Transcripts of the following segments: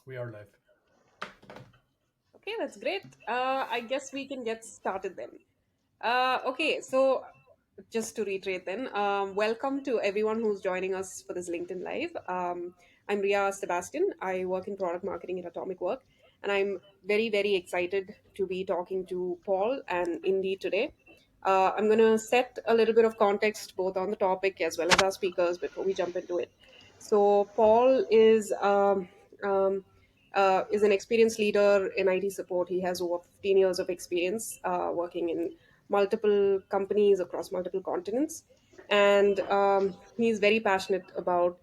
We are live. Okay, that's great. I guess we can get started then. Okay, so just to reiterate then, welcome to everyone who's joining us for this LinkedIn Live. I'm Riya Sebastian. I work in product marketing at Atomicwork, and I'm very, very excited to be talking to Paul and Indi today. I'm going to set a little bit of context both on the topic as well as our speakers before we jump into it. So, Paul is an experienced leader in IT support. He has over 15 years of experience working in multiple companies across multiple continents, and he's very passionate about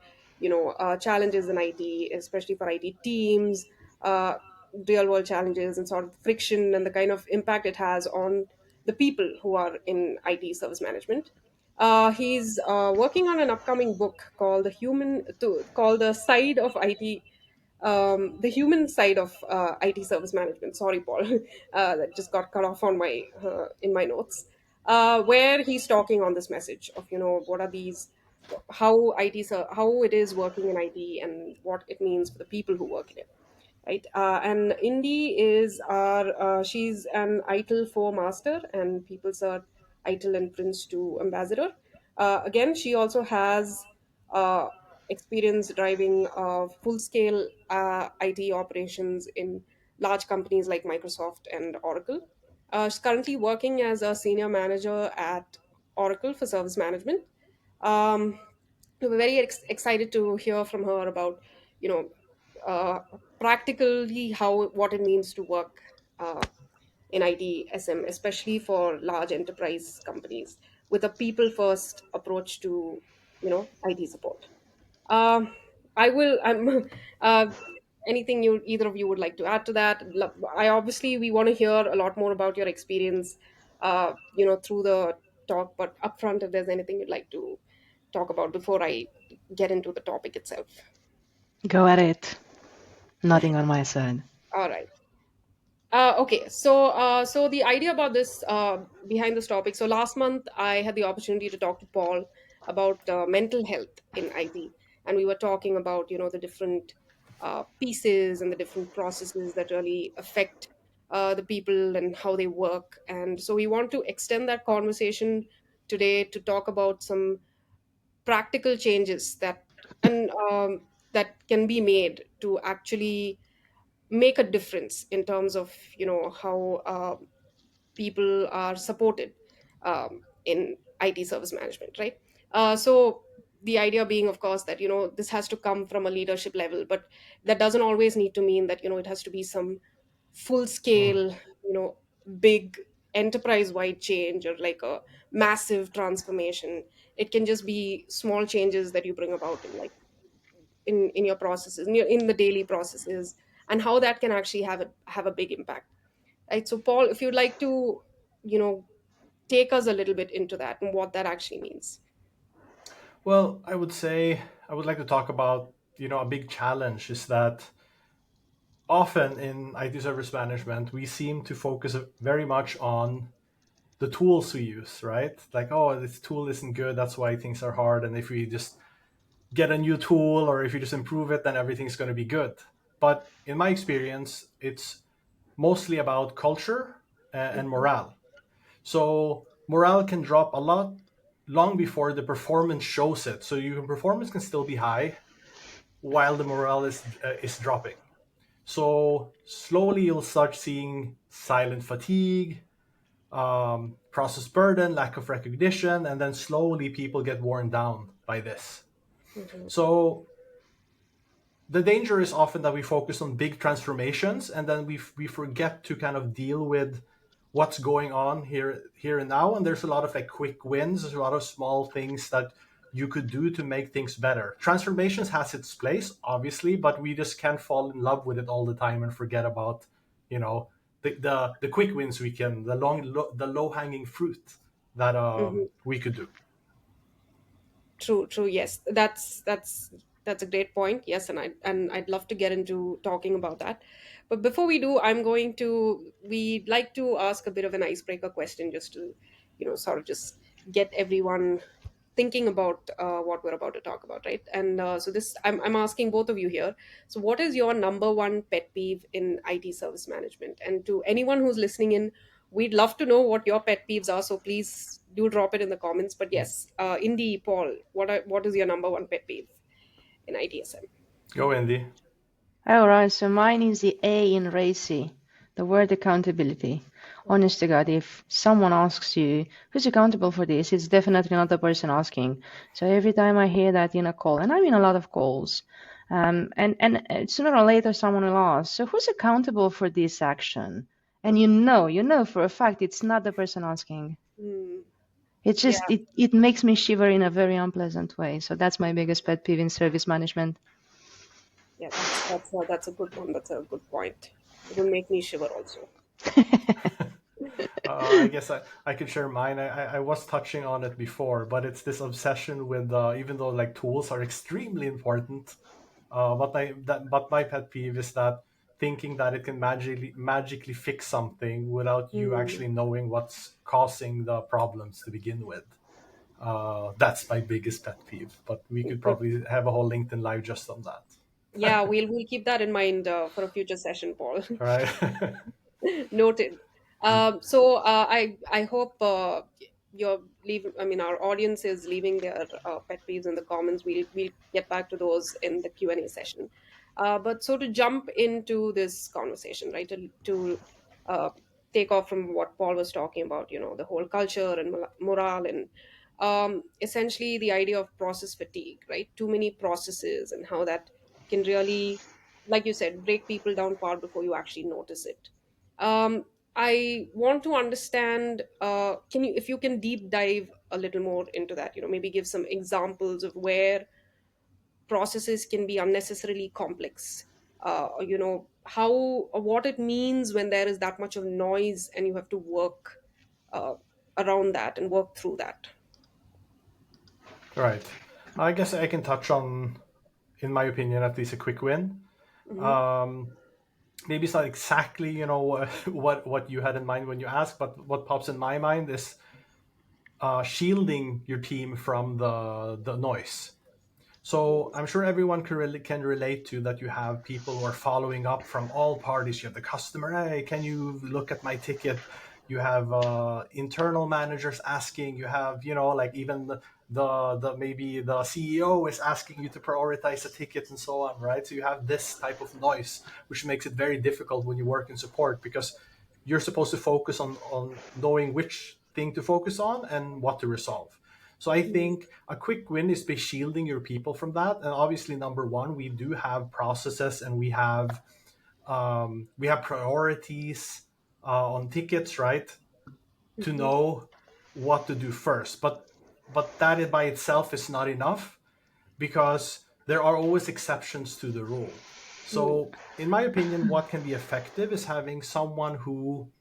challenges in IT, especially for IT teams, uh, real world challenges, and sort of friction and the kind of impact it has on the people who are in IT service management. He's working on an upcoming book called called the side of IT, the human side of IT service management. Sorry, Paul, that just got cut off on my in my notes. Where he's talking on this message of what are these, how how it is working in IT and what it means for the people who work in it, right? And Indy is our she's an ITIL 4 master and people cert ITIL and Prince 2 ambassador. Again, she also has uh, experience driving full scale IT operations in large companies like Microsoft and Oracle. She's currently working as a senior manager at Oracle for service management. Um, we're very excited to hear from her about you know uh, practically how what it means to work in ITSM, especially for large enterprise companies with a people first approach to IT support. um, I'm anything you either of you would like to add to that? I obviously we want to hear a lot more about your experience through the talk, but upfront, if there's anything you'd like to talk about before I get into the topic itself. Go at it. Nothing on my side. All right. Okay, so the idea about this behind this topic. So last month I had the opportunity to talk to Paul about mental health in IT, and we were talking about the different pieces and the different processes that really affect the people and how they work. And so we want to extend that conversation today to talk about some practical changes that can be made to actually make a difference in terms of how people are supported in IT service management, right? So the idea being, of course, that this has to come from a leadership level, but that doesn't always need to mean that it has to be some full Mm. scale, big enterprise wide change or like a massive transformation. It can just be small changes that you bring about in in your processes, in the daily processes, and how that can actually have a big impact, right? So Paul, if you'd like to you know take us a little bit into that and what that actually means. Well, I would say I would like to talk about a big challenge is that often in IT service management we seem to focus very much on the tools we use, right? Like, oh, this tool isn't good, that's why things are hard, and if we just get a new tool or if you just improve it, then everything's going to be good. But in my experience, it's mostly about culture and Mhm. morale. So morale can drop a lot long before the performance shows it. So your performance can still be high while the morale is dropping. So slowly you'll start seeing silent fatigue, process burden, lack of recognition, and then slowly people get worn down by this. Mhm. So the danger is often that we focus on big transformations and then we forget to kind of deal with what's going on here and now. And there's a lot of like quick wins. There's a lot of small things that you could do to make things better. Transformations has its place, obviously, but we just can't fall in love with it all the time and forget about you know the quick wins we can the low hanging fruit that Mhm. we could do. True, yes, that's a great point. Yes, and I'd love to get into talking about that, but before we do, we'd like to ask a bit of an icebreaker question, just to sort of just get everyone thinking about what we're about to talk about, right? And so this, I'm asking both of you here. So, what is your number one pet peeve in IT service management? And to anyone who's listening in, we'd love to know what your pet peeves are. So please do drop it in the comments. But yes, Indy, Paul, what is your number one pet peeve in ITSM? Go, Indy. All right, so mine is the A in RACI, the word accountability. Okay. Honest to God, if someone asks you who's accountable for this, it's definitely not the person asking. So every time I hear that in a call, and I'm in a lot of calls, and sooner or later someone will ask, so who's accountable for this action? And you know for a fact it's not the person asking. Hmm. It's Yeah, just it makes me shiver in a very unpleasant way. So that's my biggest pet peeve in service management. yeah, that's a good one. That's a good point. It will make me shiver also. I guess I could share mine. I was touching on it before, but it's this obsession with even though like tools are extremely important, but my pet peeve is that thinking that it can magically fix something without you Hmm. actually knowing what's causing the problems to begin with. That's my biggest pet peeve. But we could Good. probably have a whole LinkedIn live just on Yeah, that. we'll keep that in mind for a future session, Paul. All right. Noted. So I hope you're leaving. I mean, our audience is leaving their pet peeves in the comments. We'll get back to those in the Q&A session. But so to jump into this conversation, right? To uh, take off from what Paul was talking about, the whole culture and morale and essentially the idea of process fatigue, right? Too many processes and how that can really, like you said, break people down far before you actually notice it. um, I want to understand, can you, if you can deep dive a little more into that, maybe give some examples of where processes can be unnecessarily complex, how, or what it means when there is that much of noise and you have to work uh, around that and work through that. Right. I guess I can touch on, in my opinion, at least a quick win. Hmm. Um, Maybe it's not exactly what you had in mind when you asked, but what pops in my mind is shielding your team from the noise. So I'm sure everyone can relate to that. You have people who are following up from all parties. You have the customer, hey, can you look at my ticket? You have internal managers asking. You have like even the maybe the CEO is asking you to prioritize a ticket and so on, right? So you have this type of noise, which makes it very difficult when you work in support because you're supposed to focus on knowing which thing to focus on and what to resolve. So I think a quick win is by shielding your people from that. And obviously, number one, we do have processes and we have priorities on tickets, right? To Hmm. know what to do first. But that by itself is not enough because there are always exceptions to the rule. So in my opinion, what can be effective is having someone who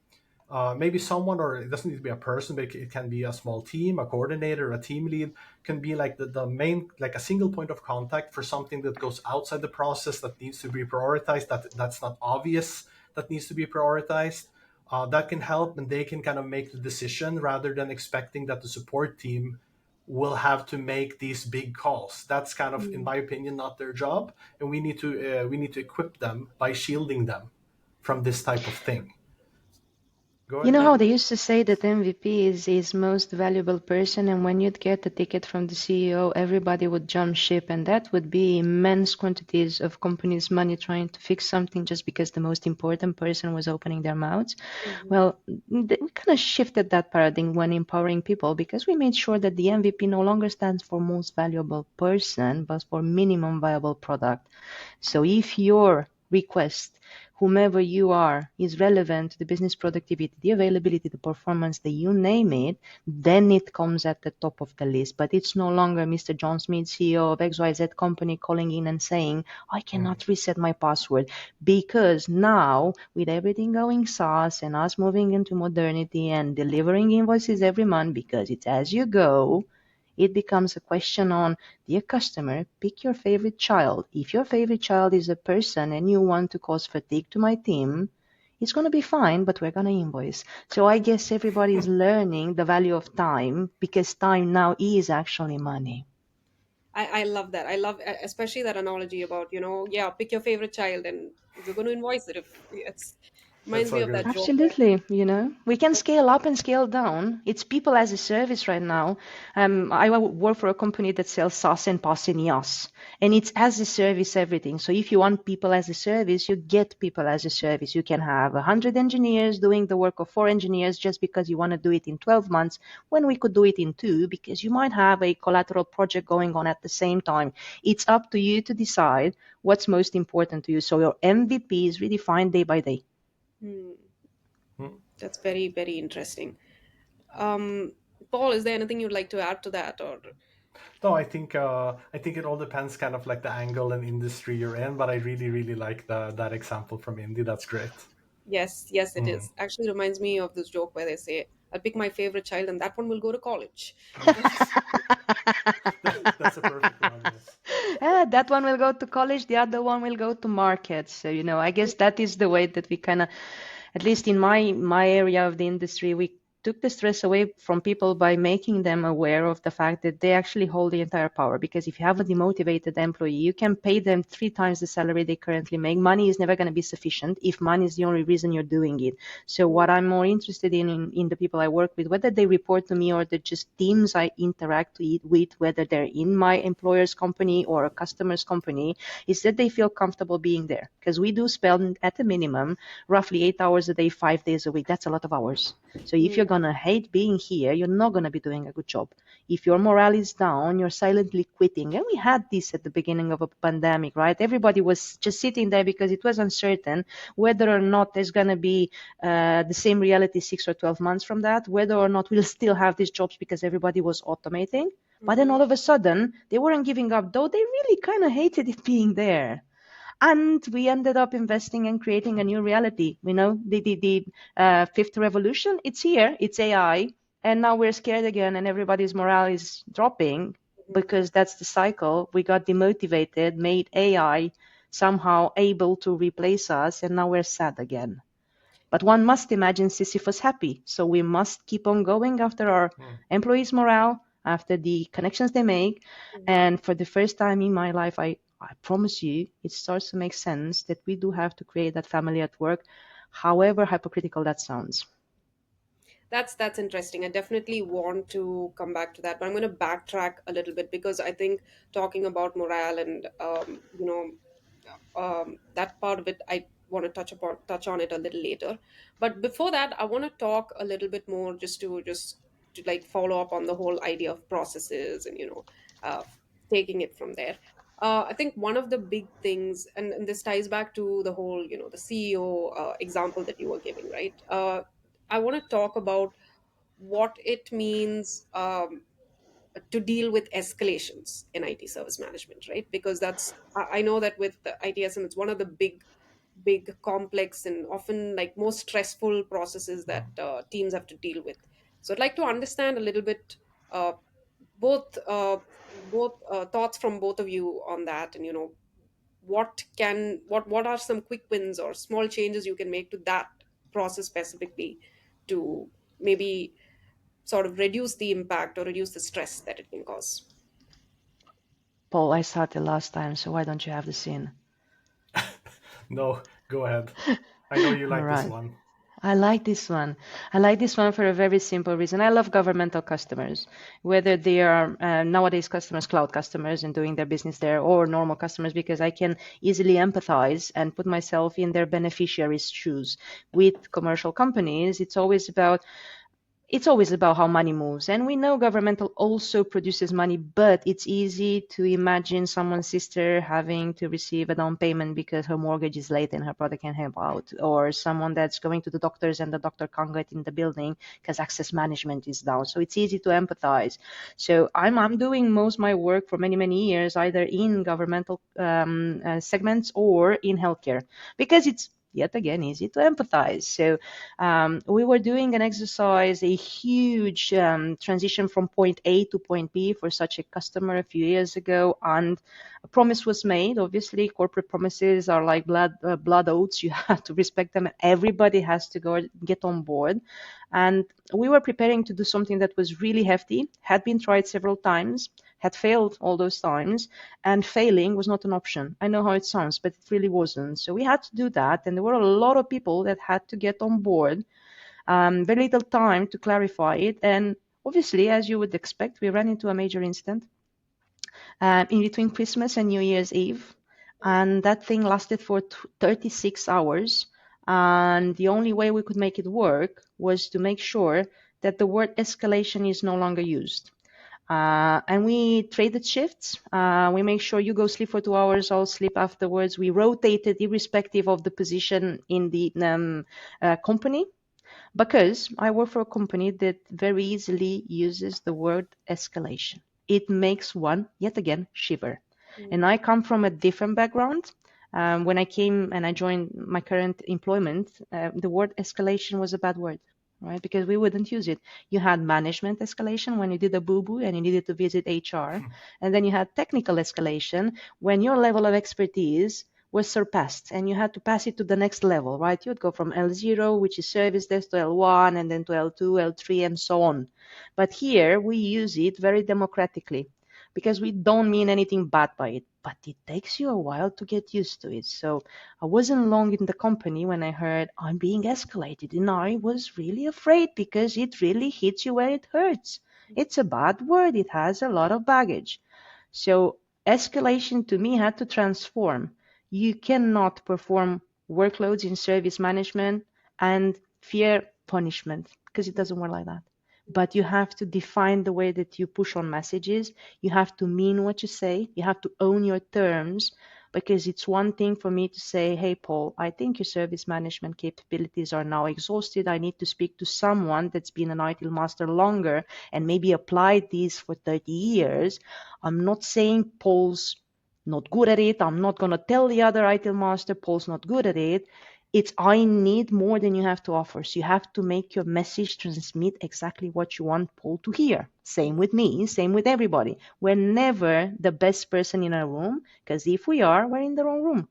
maybe someone, or it doesn't need to be a person, but it can be a small team, a coordinator, a team lead, can be like the main, like a single point of contact for something that goes outside the process that needs to be prioritized, that's not obvious, that needs to be prioritized. That can help, and they can kind of make the decision rather than expecting that the support team will have to make these big calls. That's kind of, in my opinion, not their job, and we need to equip them by shielding them from this type of thing. Go You ahead, know how Indy. they used to say that MVP is most valuable person, and when you'd get a ticket from the CEO, everybody would jump ship, and that would be immense quantities of companies' money trying to fix something just because the most important person was opening their mouths. Hmm. Well, we kind of shifted that paradigm when empowering people because we made sure that the MVP no longer stands for most valuable person, but for minimum viable product. So if your request, whomever you are, is relevant to the business productivity, the availability, the performance, the you name it, then it comes at the top of the list. But it's no longer Mr. John Smith, CEO of XYZ company, calling in and saying, I Mm. cannot reset my password. Because now, with everything going SaaS and us moving into modernity and delivering invoices every month because it's as you go, it becomes a question on, dear customer, pick your favorite child. If your favorite child is a person and you want to cause fatigue to my team, It's going to be fine, but we're going to invoice. So I guess everybody's learning the value of time because time now is actually money. I love that. I love especially that analogy about, yeah, pick your favorite child and we're going to invoice it. If it's That's reminds me so of that good. joke where, Absolutely, we can scale up and scale down. It's people as a service right now. I work for a company that sells SaaS and PaaS and IaaS, and it's as a service everything. So if you want people as a service, you get people as a service. You can have 100 engineers doing the work of 4 engineers just because you want to do it in 12 months when we could do it in 2 because you might have a collateral project going on at the same time. It's up to you to decide what's most important to you. So your MVP is really defined day by day. hmm, Hmm. that's very, very interesting. Um, Paul, is there anything you'd like to add to that? Or No, I think it all depends kind of like the angle and industry you're in, but I really really like that example from Indy. That's great. yes, yes, it Mm. is. Actually reminds me of this joke where they say, I'll pick my favorite child and that one will go to college. That's a perfect one. Yes. That one will go to college, the other one will go to market. So, I guess that is the way that we kind of, at least in my area of the industry, we took the stress away from people by making them aware of the fact that they actually hold the entire power. Because if you have a demotivated employee, you can pay them 3 times the salary they currently make. Money is never going to be sufficient if money is the only reason you're doing it. So what I'm more interested in the people I work with, whether they report to me or they're just teams I interact with, whether they're in my employer's company or a customer's company, is that they feel comfortable being there. Because we do spend at a minimum roughly 8 hours a day, 5 days a week. That's a lot of hours. So if you're Mm, going to hate being here, you're not going to be doing a good job. If your morale is down, you're silently quitting. And we had this at the beginning of a pandemic, right? Everybody was just sitting there because it was uncertain whether or not there's going to be the same reality 6 or 12 months from that, whether or not we'll still have these jobs because everybody was automating. But then mhm, all of a sudden, they weren't giving up, though they really kind of hated it being there. And we ended up investing and creating a new reality. The fifth revolution, it's here, it's AI. And now we're scared again, and everybody's morale is dropping mhm, because that's the cycle. We got demotivated, made AI somehow able to replace us, and now we're sad again. But one must imagine Sisyphus happy. So we must keep on going after our Mm. employees' morale, after the connections they make. mhm. And for the first time in my life, I promise you, it starts to make sense that we do have to create that family at work, however hypocritical that sounds. That's interesting. I definitely want to come back to that, but I'm going to backtrack a little bit because I think talking about morale and that part of it, I want to touch on it a little later. But before that, I want to talk a little bit more just to like follow up on the whole idea of processes and uh, taking it from there. I think one of the big things, and this ties back to the whole the CEO example that you were giving, right? I want to talk about what it means to deal with escalations in IT service management, right? Because I know that with the ITSM, it's one of the big, complex, and often like most stressful processes that teams have to deal with. So I'd like to understand a little bit uh, both thoughts from both of you on that, and what are some quick wins or small changes you can make to that process specifically to maybe sort of reduce the impact or reduce the stress that it can cause. Paul, I started last time, so why don't you have the scene? No, go ahead. I know you All like this right. one. I like this one. I like this one for a very simple reason. I love governmental customers, whether they are nowadays customers, cloud customers, and doing their business there, or normal customers, because I can easily empathize and put myself in their beneficiaries' shoes. With commercial companies, it's always about how money moves. And we know governmental also produces money, but it's easy to imagine someone's sister having to receive a down payment because her mortgage is late and her brother can help out, or someone that's going to the doctors and the doctor can't get in the building because access management is down. So it's easy to empathize. So I'm doing most of my work for many, many years, either in governmental segments or in healthcare, because it's yet again easy to empathize. So we were doing an exercise, a huge transition from point A to point B for such a customer a few years ago. And A promise was made. Obviously, corporate promises are like blood oaths. You have to respect them. Everybody has to go get on board. And we were preparing to do something that was really hefty, had been tried several times, had failed all those times, and failing was not an option. I know how it sounds, but it really wasn't. So we had to do that, and there were a lot of people that had to get on board. Very little time to clarify it, and obviously, as you would expect, we ran into a major incident in between Christmas and New Year's Eve, and that thing lasted for 36 hours. And the only way we could make it work was to make sure that the word escalation is no longer used. And we traded shifts. We make sure you go sleep for 2 hours, I'll sleep afterwards. We rotated irrespective of the position in the company, because I work for a company that very easily uses the word escalation. It makes one, yet again, shiver. And I come from a different background. When I came and I joined my current employment, the word escalation was a bad word, right? Because we wouldn't use it. You had management escalation when you did a boo-boo and you needed to visit HR. And then you had technical escalation when your level of expertise was surpassed and you had to pass it to the next level, right? You'd go from L0, which is service desk, to L1, and then to L2, L3, and so on. But here we use it very democratically because we don't mean anything bad by it, but it takes you a while to get used to it. So I wasn't long in the company when I heard I'm being escalated, and I was really afraid because it really hits you where it hurts. It's a bad word. It has a lot of baggage. So escalation to me had to transform. You cannot perform workloads in service management and fear punishment because it doesn't work like that. But you have to define the way that you push on messages. You have to mean what you say. You have to own your terms, because it's one thing for me to say, hey, Paul, I think your service management capabilities are now exhausted. I need to speak to someone that's been an ITIL master longer and maybe applied these for 30 years. I'm not saying Paul's not good at it. I'm not going to tell the other ITIL master Paul's not good at it. It's I need more than you have to offer. So you have to make your message transmit exactly what you want Paul to hear. Same with me, same with everybody. We're never the best person in a room, because if we are, we're in the wrong room.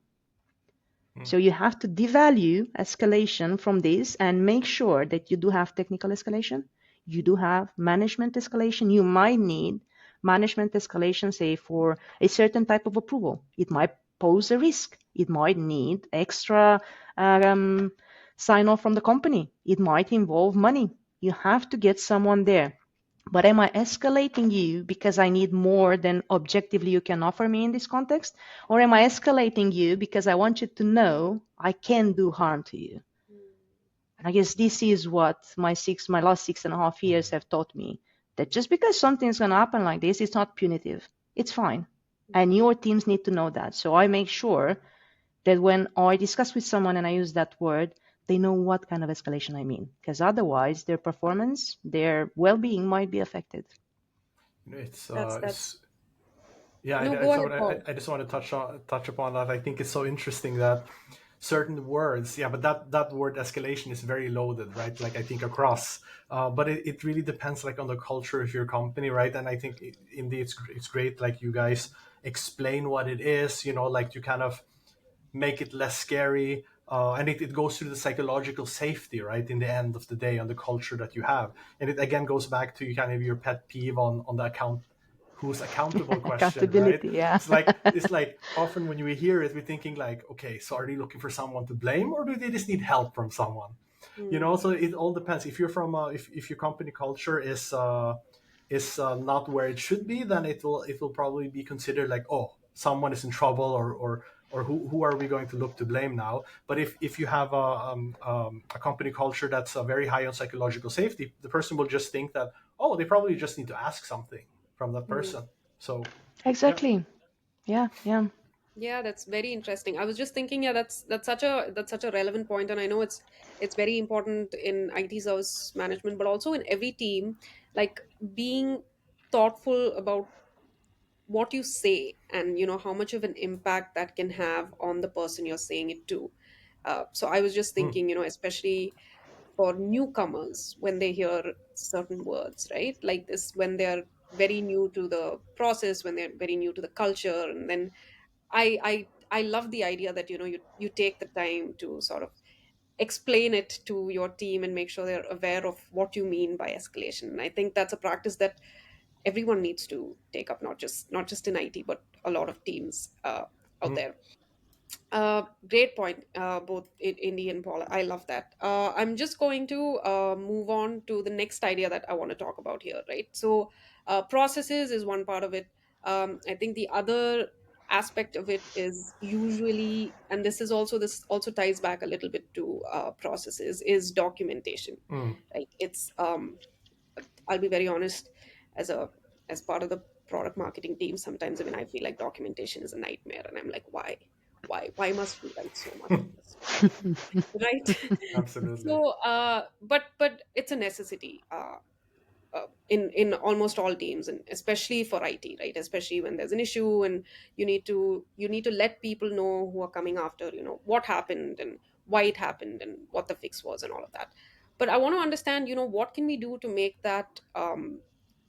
So you have to devalue escalation from this and make sure that you do have technical escalation. You do have management escalation. You might need management escalation, say, for a certain type of approval. It might pose a risk. It might need extra sign off from the company. It might involve money. You have to get someone there. But am I escalating you because I need more than objectively you can offer me in this context? Or am I escalating you because I want you to know I can do harm to you? And I guess this is what my last 6.5 years have taught me. That just because something's gonna happen like this, it's not punitive. It's fine. And your teams need to know that. So I make sure that when I discuss with someone and I use that word, they know what kind of escalation I mean. Because otherwise, their performance, their well-being might be affected. It's That's yeah, no, go ahead, Paul. I just want to touch upon that. I think it's so interesting that certain words, yeah, but that word escalation is very loaded, right? Like I think across, but it really depends like on the culture of your company, right? And I think indeed it's great like you guys explain what it is, like you kind of make it less scary. And it goes through the psychological safety, right? In the end of the day, on the culture that you have, and it again goes back to kind of your pet peeve on the account who's accountable question, right? Accountability, yeah. It's like often when we hear it, we're thinking like, okay, so are they looking for someone to blame, or do they just need help from someone? So it all depends. If you're from if your company culture is not where it should be, then it will probably be considered like, oh, someone is in trouble, or who are we going to look to blame now? But if you have a company culture that's very high on psychological safety, the person will just think that, oh, they probably just need to ask something from that person. So yeah. Exactly. Yeah, yeah. Yeah, that's very interesting. I was just thinking, yeah, that's such a relevant point, and I know it's very important in IT service management, but also in every team, like being thoughtful about what you say and how much of an impact that can have on the person you're saying it to. So I was just Mm, thinking, especially for newcomers when they hear certain words, right? Like this, when they're very new to the process, when they're very new to the culture. And then I love the idea that you take the time to sort of explain it to your team and make sure they're aware of what you mean by escalation. And I think that's a practice that everyone needs to take up, not just in IT, but a lot of teams out Mm, there. Great point, both Indy and Paul. I love that. I'm just going to move on to the next idea that I want to talk about here, right? So, processes is one part of it. I think the other aspect of it is usually, and this also ties back a little bit to processes, is documentation, mm. right? I'll be very honest, as a as part of the product marketing team, sometimes even I feel like documentation is a nightmare, and I'm like, why must we write so much of this, right? Absolutely. So, but it's a necessity. In almost all teams, and especially for IT, right? Especially when there's an issue and you need to let people know who are coming after, what happened and why it happened and what the fix was and all of that. But I want to understand, what can we do to make that,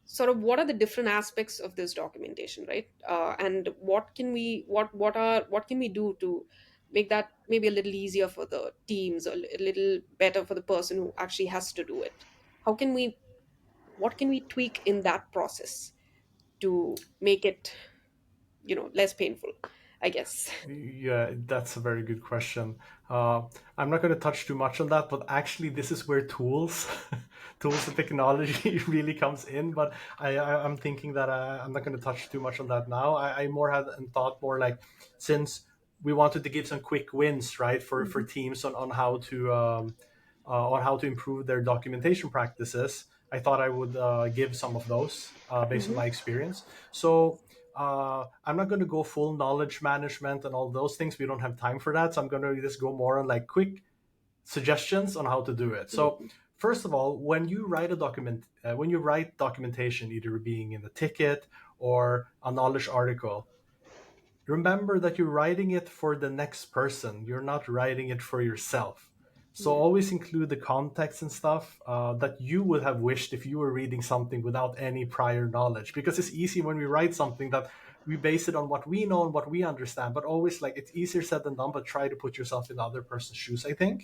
sort of, what are the different aspects of this documentation, right? And what can we do to make that maybe a little easier for the teams, or a little better for the person who actually has to do it? How can we What can we tweak in that process to make it, less painful, I guess? Yeah, that's a very good question. I'm not going to touch too much on that, but actually, this is where tools and technology really comes in. But I'm thinking that I'm not going to touch too much on that now. I more had thought more like, since we wanted to give some quick wins, right, for Mhm. teams on how to improve their documentation practices. I thought I would give some of those based on Mhm. my experience. So I'm not going to go full knowledge management and all those things. We don't have time for that. So I'm going to just go more on like quick suggestions on how to do it. So Mhm. first of all, when you write documentation, either being in a ticket or a knowledge article, remember that you're writing it for the next person. You're not writing it for yourself. So Yeah. always include the context and stuff that you would have wished if you were reading something without any prior knowledge. Because it's easy when we write something that we base it on what we know and what we understand. But always, like, it's easier said than done. But try to put yourself in the other person's shoes, I think.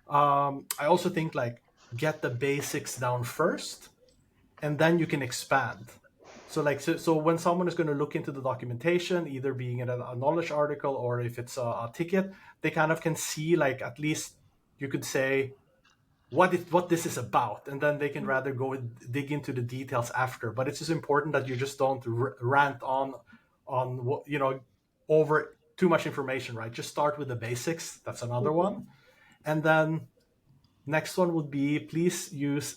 I also think, like, get the basics down first, and then you can expand. So when someone is going to look into the documentation, either being in a knowledge article or if it's a ticket, they kind of can see, like, at least you could say what this is about, and then they can Mhm. rather go and dig into the details after. But it's just important that you just don't rant on what over too much information, right? Just start with the basics. That's another Mhm. one. And then next one would be, please use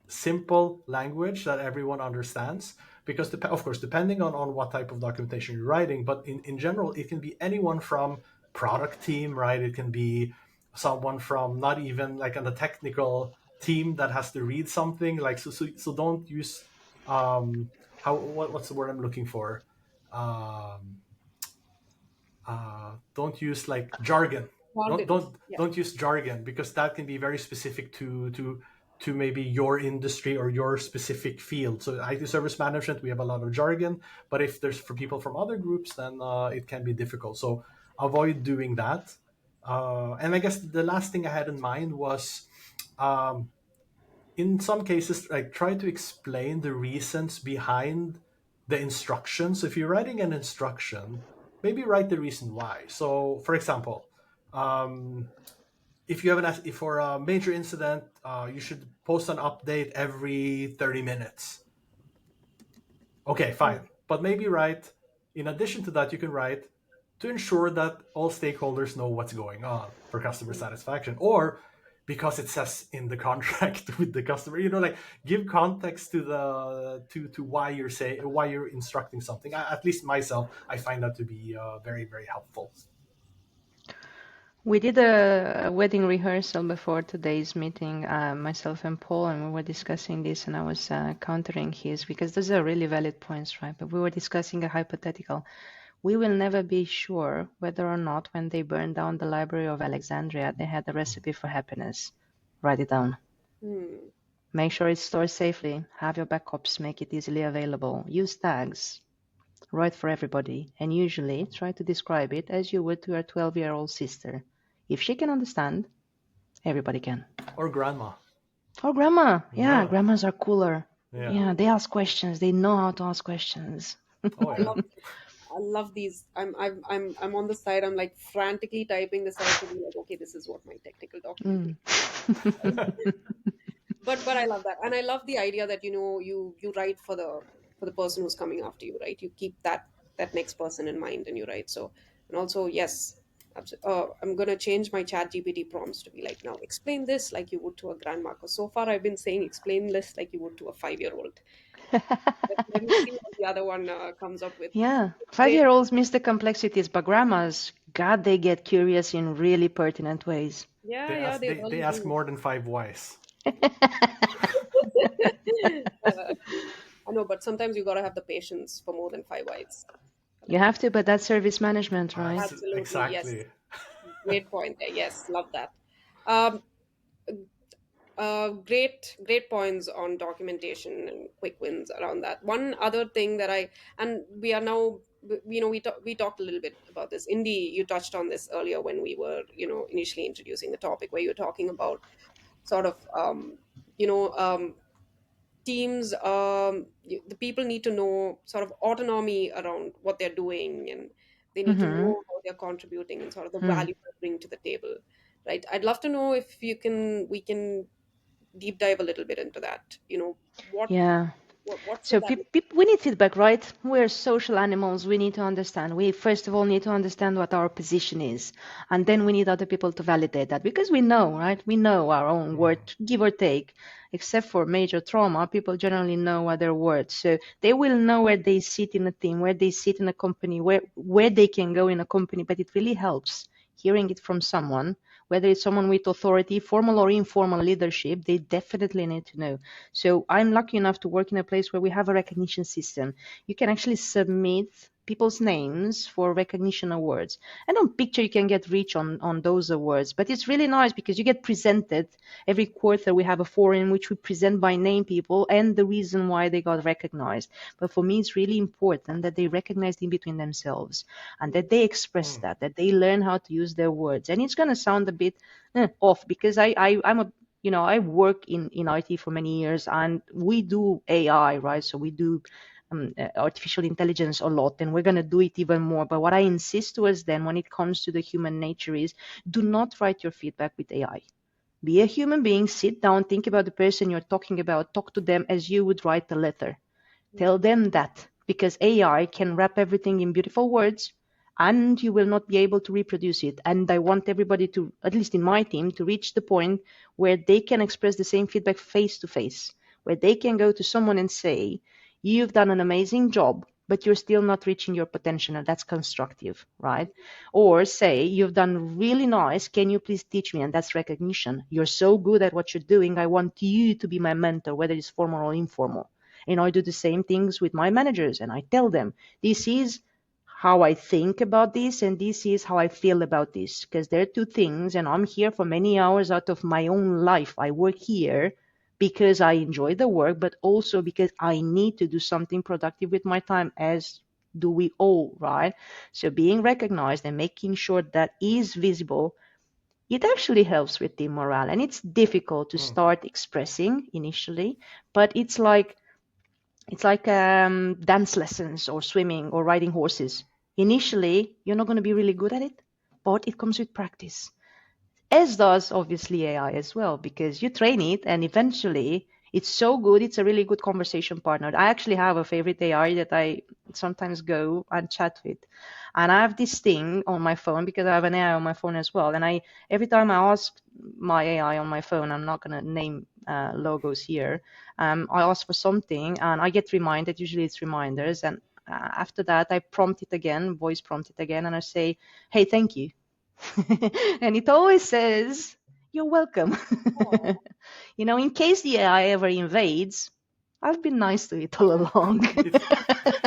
simple language that everyone understands, because of course, depending on what type of documentation you're writing, but in general, it can be anyone from product team, right? It can be someone from not even like on the technical team that has to read something, like, so don't use what's the word I'm looking for, um, don't use like jargon. don't Bargain. don't Yeah. don't use jargon, because that can be very specific to maybe your industry or your specific field. So IT service management, we have a lot of jargon, but if there's for people from other groups, then it can be difficult. So avoid doing that. And I guess the last thing I had in mind was, um, in some cases, like, try to explain the reasons behind the instructions. So if you're writing an instruction, maybe write the reason why. So for example, um, if you have if for a major incident, you should post an update every 30 minutes. Okay, Mm. fine. But maybe write, in addition to that, you can write, to ensure that all stakeholders know what's going on for customer satisfaction. Or because it says in the contract with the customer, like, give context to why why you're instructing something. At least myself, I find that to be very, very helpful. We did a wedding rehearsal before today's meeting, myself and Paul, and we were discussing this, and I was countering his, because those are really valid points, right? But we were discussing a hypothetical. We will never be sure whether or not when they burned down the Library of Alexandria, they had a recipe for happiness. Write it down. Hmm. Make sure it's stored safely. Have your backups, make it easily available. Use tags. Write for everybody. And usually try to describe it as you would to your 12-year-old sister. If she can understand, everybody can. Or grandma. Or grandma. Yeah, Yeah. grandmas are cooler. Yeah. Yeah, they ask questions. They know how to ask questions. Oh I yeah. love I love these. I'm on the side. I'm like frantically typing this out to be like, okay, this is what my technical Mm. documentation. But I love that, and I love the idea that you write for the person who's coming after you, right? You keep that next person in mind, and you write. So, and also, yes, I'm gonna change my Chat GPT prompts to be like, now explain this like you would to a grandma. Because so far I've been saying explain this like you would to a 5-year-old. Let me see what the other one comes up with. Yeah, Great. 5-year-olds miss the complexities, but grandmas, God, they get curious in really pertinent ways. Yeah, They yeah, ask they they really ask do. more than five whys. Uh, I know, but sometimes you gotta have the patience for more than 5 wives. You have to, but that's service management, right? Absolutely, yes. Exactly. Great point there. Yes, love that. Um, great points on documentation and quick wins around that. One other thing that and we are now, we talked a little bit about this. Indy, you touched on this earlier when we were, initially introducing the topic, where you were talking about sort of, you know, teams, the people need to know sort of autonomy around what they're doing, and they need to Mm-hmm. know how they're contributing and sort of the Hmm. value they bring to the table, right? I'd love to know if we can deep dive a little bit into that. Yeah. What So should that look we need feedback, right? We're social animals. We need to understand. We first of all need to understand what our position is, and then we need other people to validate that because we know, right? We know our own word, give or take. Except for major trauma, people generally know what their words. So they will know where they sit in a team, where they sit in a company, where they can go in a company. But it really helps hearing it from someone, whether it's someone with authority, formal or informal leadership. They definitely need to know. So I'm lucky enough to work in a place where we have a recognition system. You can actually submit people's names for recognition awards. And on picture, you can get rich on those awards. But it's really nice because you get presented every quarter. We have a forum in which we present by name people and the reason why they got recognized. But for me, it's really important that they recognize in between themselves and that they express that they learn how to use their words. And it's going to sound a bit off because I'm a I work in IT for many years and we do AI, right? So we do artificial intelligence a lot and we're going to do it even more. But what I insist towards them when it comes to the human nature is do not write your feedback with AI. Be a human being, sit down, think about the person you're talking about, talk to them as you would write a letter. Tell them that because AI can wrap everything in beautiful words and you will not be able to reproduce it. And I want everybody to, at least in my team, to reach the point where they can express the same feedback face to face, where they can go to someone and say, you've done an amazing job, but you're still not reaching your potential. And that's constructive, right? Or say, you've done really nice. Can you please teach me? And that's recognition. You're so good at what you're doing. I want you to be my mentor, whether it's formal or informal. And I do the same things with my managers and I tell them, this is how I think about this and this is how I feel about this. Because there are two things, and I'm here for many hours out of my own life. I work here because I enjoy the work, but also because I need to do something productive with my time, as do we all, right? So being recognized and making sure that is visible, it actually helps with team morale. And it's difficult to start expressing initially, but it's like dance lessons or swimming or riding horses. Initially, you're not going to be really good at it, but it comes with practice. As does obviously AI as well, because you train it and eventually it's so good, it's a really good conversation partner. I actually have a favorite AI that I sometimes go and chat with. And I have this thing on my phone because I have an AI on my phone as well. And every time I ask my AI on my phone, I'm not going to name logos here. I ask for something and I get reminded. Usually it's reminders. And after that, I prompt it again, voice prompt it again, and I say, hey, thank you. And it always says, you're welcome. Oh, In case the AI ever invades, I've been nice to it all along. It's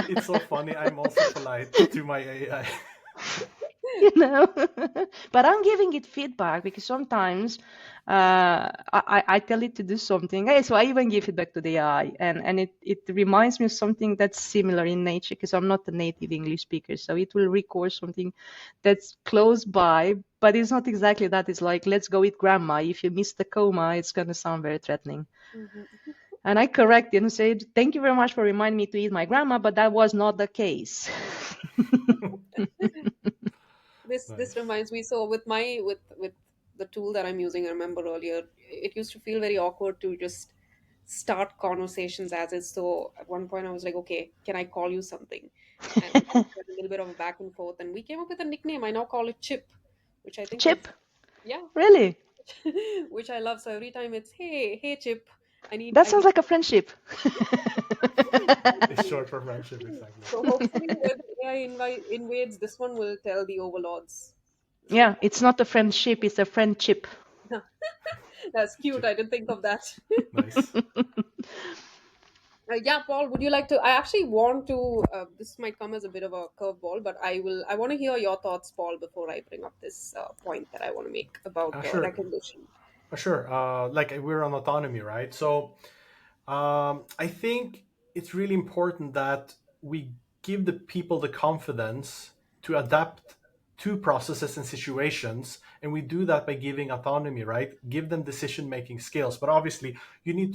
it's so funny. I'm also polite to my AI. you know. But I'm giving it feedback because sometimes I tell it to do something. Hey, so I even give feedback to the AI, and it reminds me of something that's similar in nature because I'm not a native English speaker. So it will record something that's close by, but it's not exactly that. It's like, let's go with grandma. If you miss the comma, it's going to sound very threatening. Mhm. And I correct it and said, thank you very much for reminding me to eat my grandma, but that was not the case. This Nice. reminds me. So with my with the tool that I'm using, I remember earlier, it used to feel very awkward to just start conversations as is. So at one point, I was like, "Okay, can I call you something?" And we had a little bit of a back and forth, and we came up with a nickname. I now call it Chip, which I think Chip, is, yeah, really? which I love. So every time it's, "Hey Chip, That I sounds need." like a friendship. It's short for friendship, exactly. So hopefully, when AI invades, this one will tell the overlords. This will Yeah, it's not a friendship, it's a friendship. That's cute. Chip. I didn't think of that. Nice. Yeah, Paul, would you like to? I actually want to. This might come as a bit of a curveball, but I will. I want to hear your thoughts, Paul, before I bring up this point that I want to make about Sure. recognition. Sure. Like we're on autonomy, right? So I think it's really important that we give the people the confidence to adapt to processes and situations, and we do that by giving autonomy, right? Give them decision making skills, but obviously you need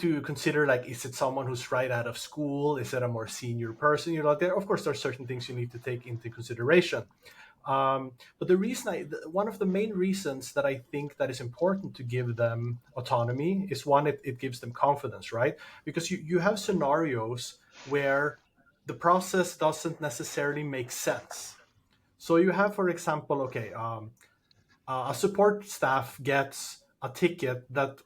to consider, like, is it someone who's right out of school, is it a more senior person, there of course there are certain things you need to take into consideration. But the reason one of the main reasons that I think that is important to give them autonomy is, one, it gives them confidence, right? Because you have scenarios where the process doesn't necessarily make sense. So you have, for example, okay, a support staff gets a ticket that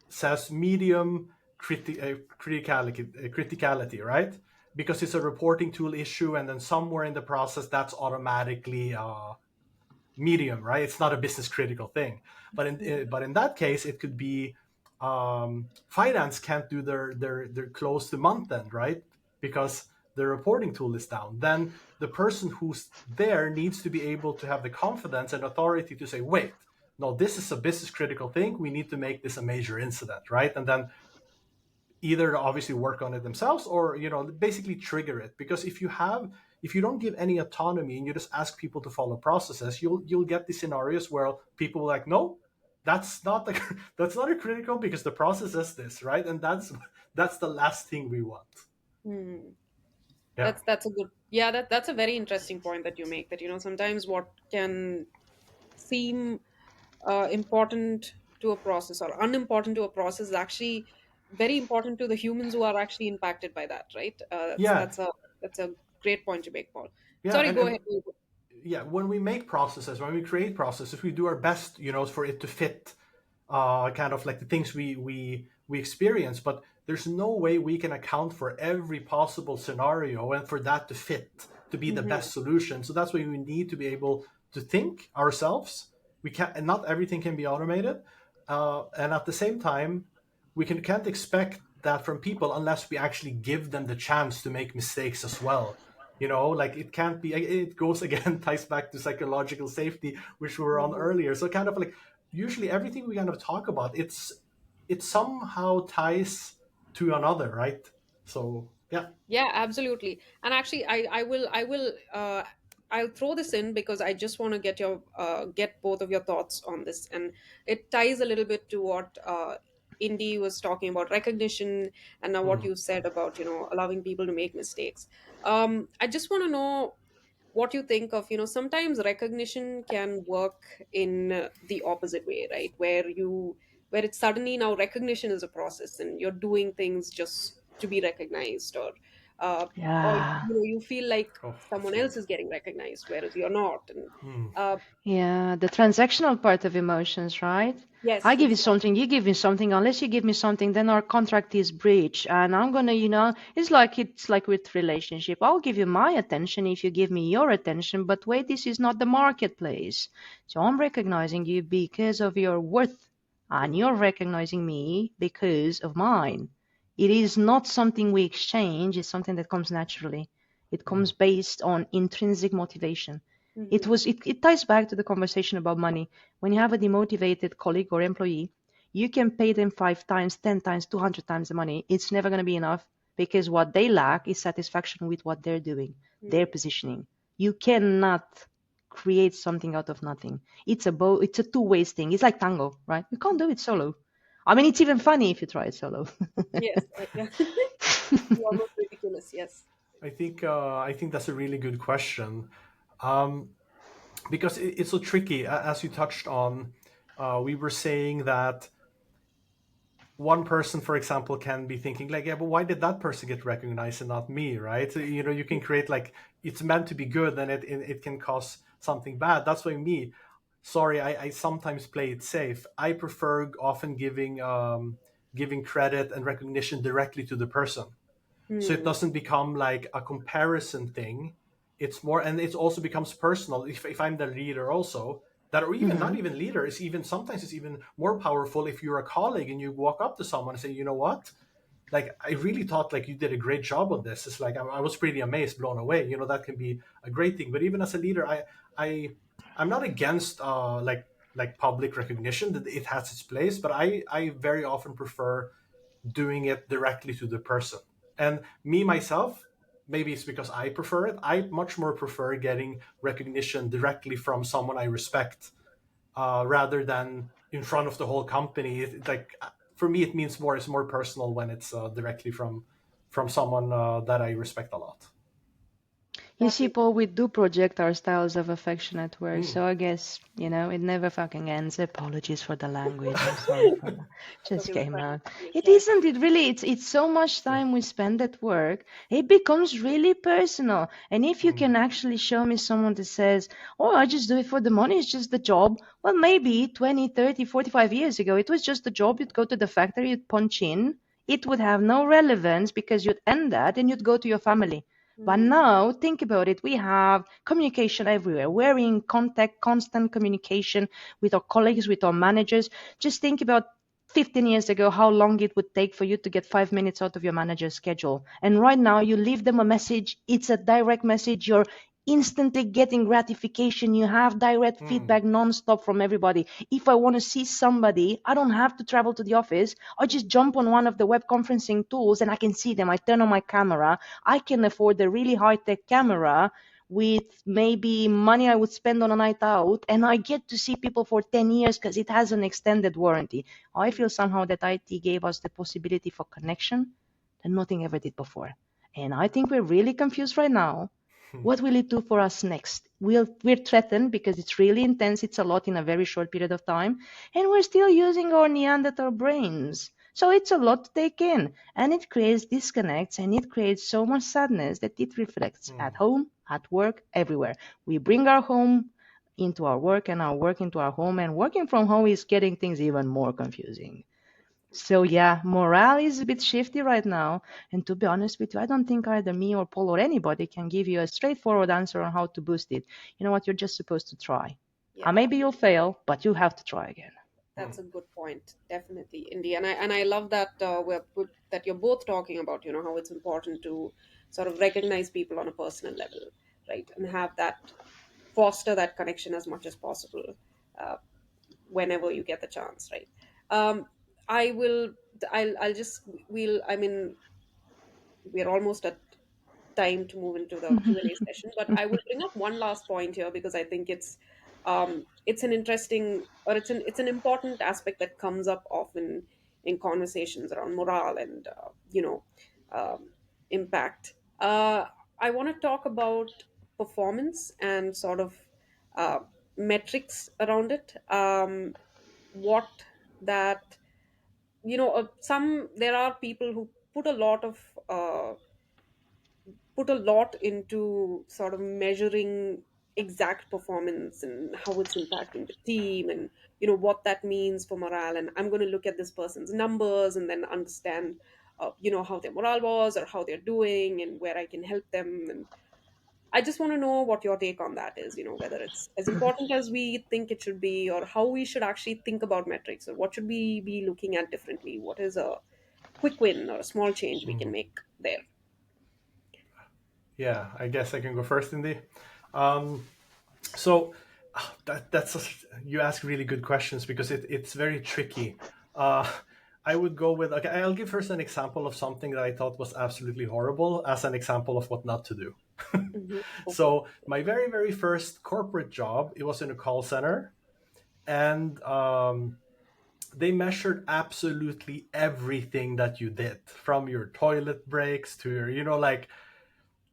says medium criticality, right? Because it's a reporting tool issue, and then somewhere in the process that's automatically medium, right? It's not a business critical thing. But in that case, it could be finance can't do their close to month end, right? Because the reporting tool is down. Then the person who's there needs to be able to have the confidence and authority to say, wait, no, this is a business critical thing. We need to make this a major incident, right? And then either obviously work on it themselves, or basically trigger it. Because if you don't give any autonomy and you just ask people to follow processes, you'll get these scenarios where people are like, no, that's not the that's not a critical, because the process is this, right? And that's the last thing we want. Hmm. Yeah. That's a good. Yeah, that's a very interesting point that you make. That sometimes what can seem important to a process or unimportant to a process is actually very important to the humans who are actually impacted by that, right? That's Yeah. that's a great point to make, Paul. Yeah. Sorry, and, go and ahead. yeah, when we make processes, when we create processes, we do our best, for it to fit kind of like the things we experience. But there's no way we can account for every possible scenario and for that to fit to be the Mhm. best solution. So that's why we need to be able to think ourselves. We can't, and not everything can be automated. And at the same time, can't expect that from people unless we actually give them the chance to make mistakes as well. Like, it can't be, it goes again, ties back to psychological safety, which we were on Mhm. earlier. So kind of like, usually everything we kind of talk about, it somehow ties to another, right? So yeah. Yeah, absolutely. And actually, I'll throw this in because I just want to get both of your thoughts on this, and it ties a little bit to what Indy was talking about recognition, and now what Mhm. you said about allowing people to make mistakes. I just want to know what you think of sometimes recognition can work in the opposite way, right? Where it's suddenly now recognition is a process and you're doing things just to be recognized, uh, or Yeah. you feel like Oh, that's someone good. else is getting recognized whereas you're not, and Mm. uh, Yeah, the transactional part of emotions, right? I yes, give you exactly. something, you give me something. Unless you give me something, then our contract is breached. And I'm gonna, it's like with relationship. I'll give you my attention if you give me your attention. But wait, this is not the marketplace. So I'm recognizing you because of your worth, and you're recognizing me because of mine. It is not something we exchange. It's something that comes naturally. It Mm. comes based on intrinsic motivation. It Mm-hmm. was it ties back to the conversation about money. When you have a demotivated colleague or employee, you can pay them 5 times, 10 times, 200 times the money. It's never going to be enough because what they lack is satisfaction with what they're doing, their positioning. You cannot create something out of nothing. It's a two-way thing. It's like tango, right? You can't do it solo. I mean, it's even funny if you try it solo. Yes, yeah. Almost ridiculous. Yes. I think that's a really good question, um, because it's so tricky. As you touched on, we were saying that one person, for example, can be thinking like, yeah, but why did that person get recognized and not me, right? So, you can create like it's meant to be good, and it can cause something bad. That's why me, sorry, I sometimes play it safe. I prefer often giving credit and recognition directly to the person, so it Hmm. doesn't become like a comparison thing. It's more, and it also becomes personal. If I'm the leader also, that, or even not Hmm. even leader, is even sometimes it's even more powerful if you're a colleague and you walk up to someone and say, you know what, like I really thought like you did a great job on this. It's like I was pretty amazed, blown away. That can be a great thing. But even as a leader, I I'm not against like public recognition, that it has its place, but I very often prefer doing it directly to the person. And me myself, maybe it's because I prefer it. I much more prefer getting recognition directly from someone I respect, rather than in front of the whole company. Like for me, it means more. It's more personal when it's directly from someone that I respect a lot. You That see, makes Paul, we do project our styles of affection at work, Mm, so I guess, it never fucking ends. Apologies for the language. I'm sorry for that. Just okay. We're came trying out. to finish, It right? isn't it really? It's so much sure. time we spend at work, it becomes really personal. And if you Mm, can actually show me someone that says, "Oh, I just do it for the money, it's just the job." Well, maybe 20, 30, 45 years ago, it was just a job. You'd go to the factory, you'd punch in. It would have no relevance because you'd end that and you'd go to your family. But Hmm. now, think about it. We have communication everywhere. We're in contact, constant communication with our colleagues, with our managers. Just think about 15 years ago how long it would take for you to get 5 minutes out of your manager's schedule. And right now, you leave them a message. It's a direct message. You're instantly getting gratification. You have direct mm, feedback nonstop from everybody. If I want to see somebody, I don't have to travel to the office. I just jump on one of the web conferencing tools and I can see them. I turn on my camera. I can afford a really high tech camera with maybe money I would spend on a night out, and I get to see people for 10 years because it has an extended warranty. I feel somehow that IT gave us the possibility for connection that nothing ever did before. And I think we're really confused right now. mm, What will it do for us next? We're threatened because it's really intense. It's a lot in a very short period of time. And we're still using our Neanderthal brains. So it's a lot to take in. And it creates disconnects and it creates so much sadness that it reflects at mm, home, at work, everywhere. We bring our home into our work and our work into our home. And working from home is getting things even more confusing. So yeah, morale is a bit shifty right now. And to be honest with you, I don't think either me or Paul or anybody can give you a straightforward answer on how to boost it. You know what? You're just supposed to try. Yeah. Maybe you'll fail, but you'll have to try again. That's mm, a good point, definitely, Indy, and I love that that you're both talking about how it's important to sort of recognize people on a personal level, right, and have that foster that connection as much as possible, uh, whenever you get the chance, right? Um, I will. I'll just we'll. I mean, we're almost at time to move into the Q&A session, but I will bring up one last point here because I think it's an interesting, or it's an important aspect that comes up often in conversations around morale and um, impact. I want to talk about performance and sort of uh, metrics around it. What that some there are people who put a lot into sort of measuring exact performance and how it's impacting the team, and what that means for morale, and I'm going to look at this person's numbers and then understand how their morale was or how they're doing and where I can help them. And I just want to know what your take on that is, whether it's as important as we think it should be, or how we should actually think about metrics, or what should we be looking at differently. What is a quick win or a small change we can mm. make there? Yeah, I guess I can go first, Indy. Um, So you ask really good questions because it's very tricky. Uh, I would go with, okay, I'll give first an example of something that I thought was absolutely horrible as an example of what not to do. Okay. So my very, very first corporate job, it was in a call center, and they measured absolutely everything that you did, from your toilet breaks to your, like,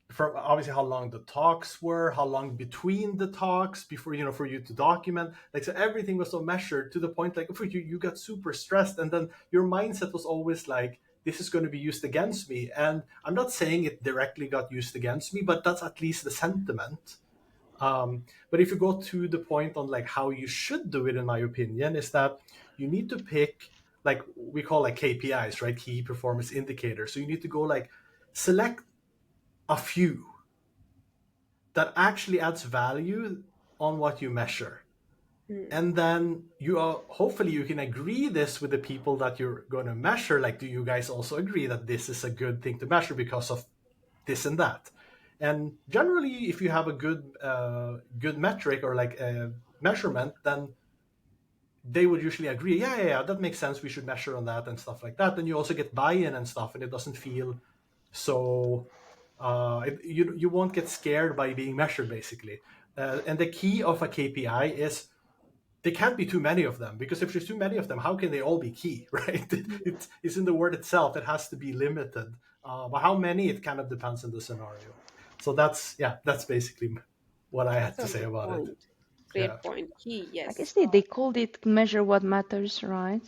from obviously how long the talks were, how long between the talks before, for you to document. Like, so everything was so measured to the point, like, if you got super stressed, and then your mindset was always like, this is going to be used against me. And I'm not saying it directly got used against me, but that's at least the sentiment. But if you go to the point on like how you should do it, in my opinion, is that you need to pick, like we call like KPIs, right? Key performance indicators. So you need to go like select a few that actually adds value on what you measure. And then hopefully you can agree this with the people that you're going to measure. Like, do you guys also agree that this is a good thing to measure because of this and that? And generally, if you have a good metric or like a measurement, then they would usually agree, yeah, that makes sense, we should measure on that and stuff like that. And you also get buy-in and stuff, and it doesn't feel so you won't get scared by being measured, basically. And the key of a KPI is there can't be too many of them, because if there's too many of them, how can they all be key? Right? It's in the word itself, it has to be limited. But how many, it kind of depends on the scenario. So that's basically what I had That's to a say good about it. point. Yeah. Great point. Key, I guess yes. they called it measure what matters, right?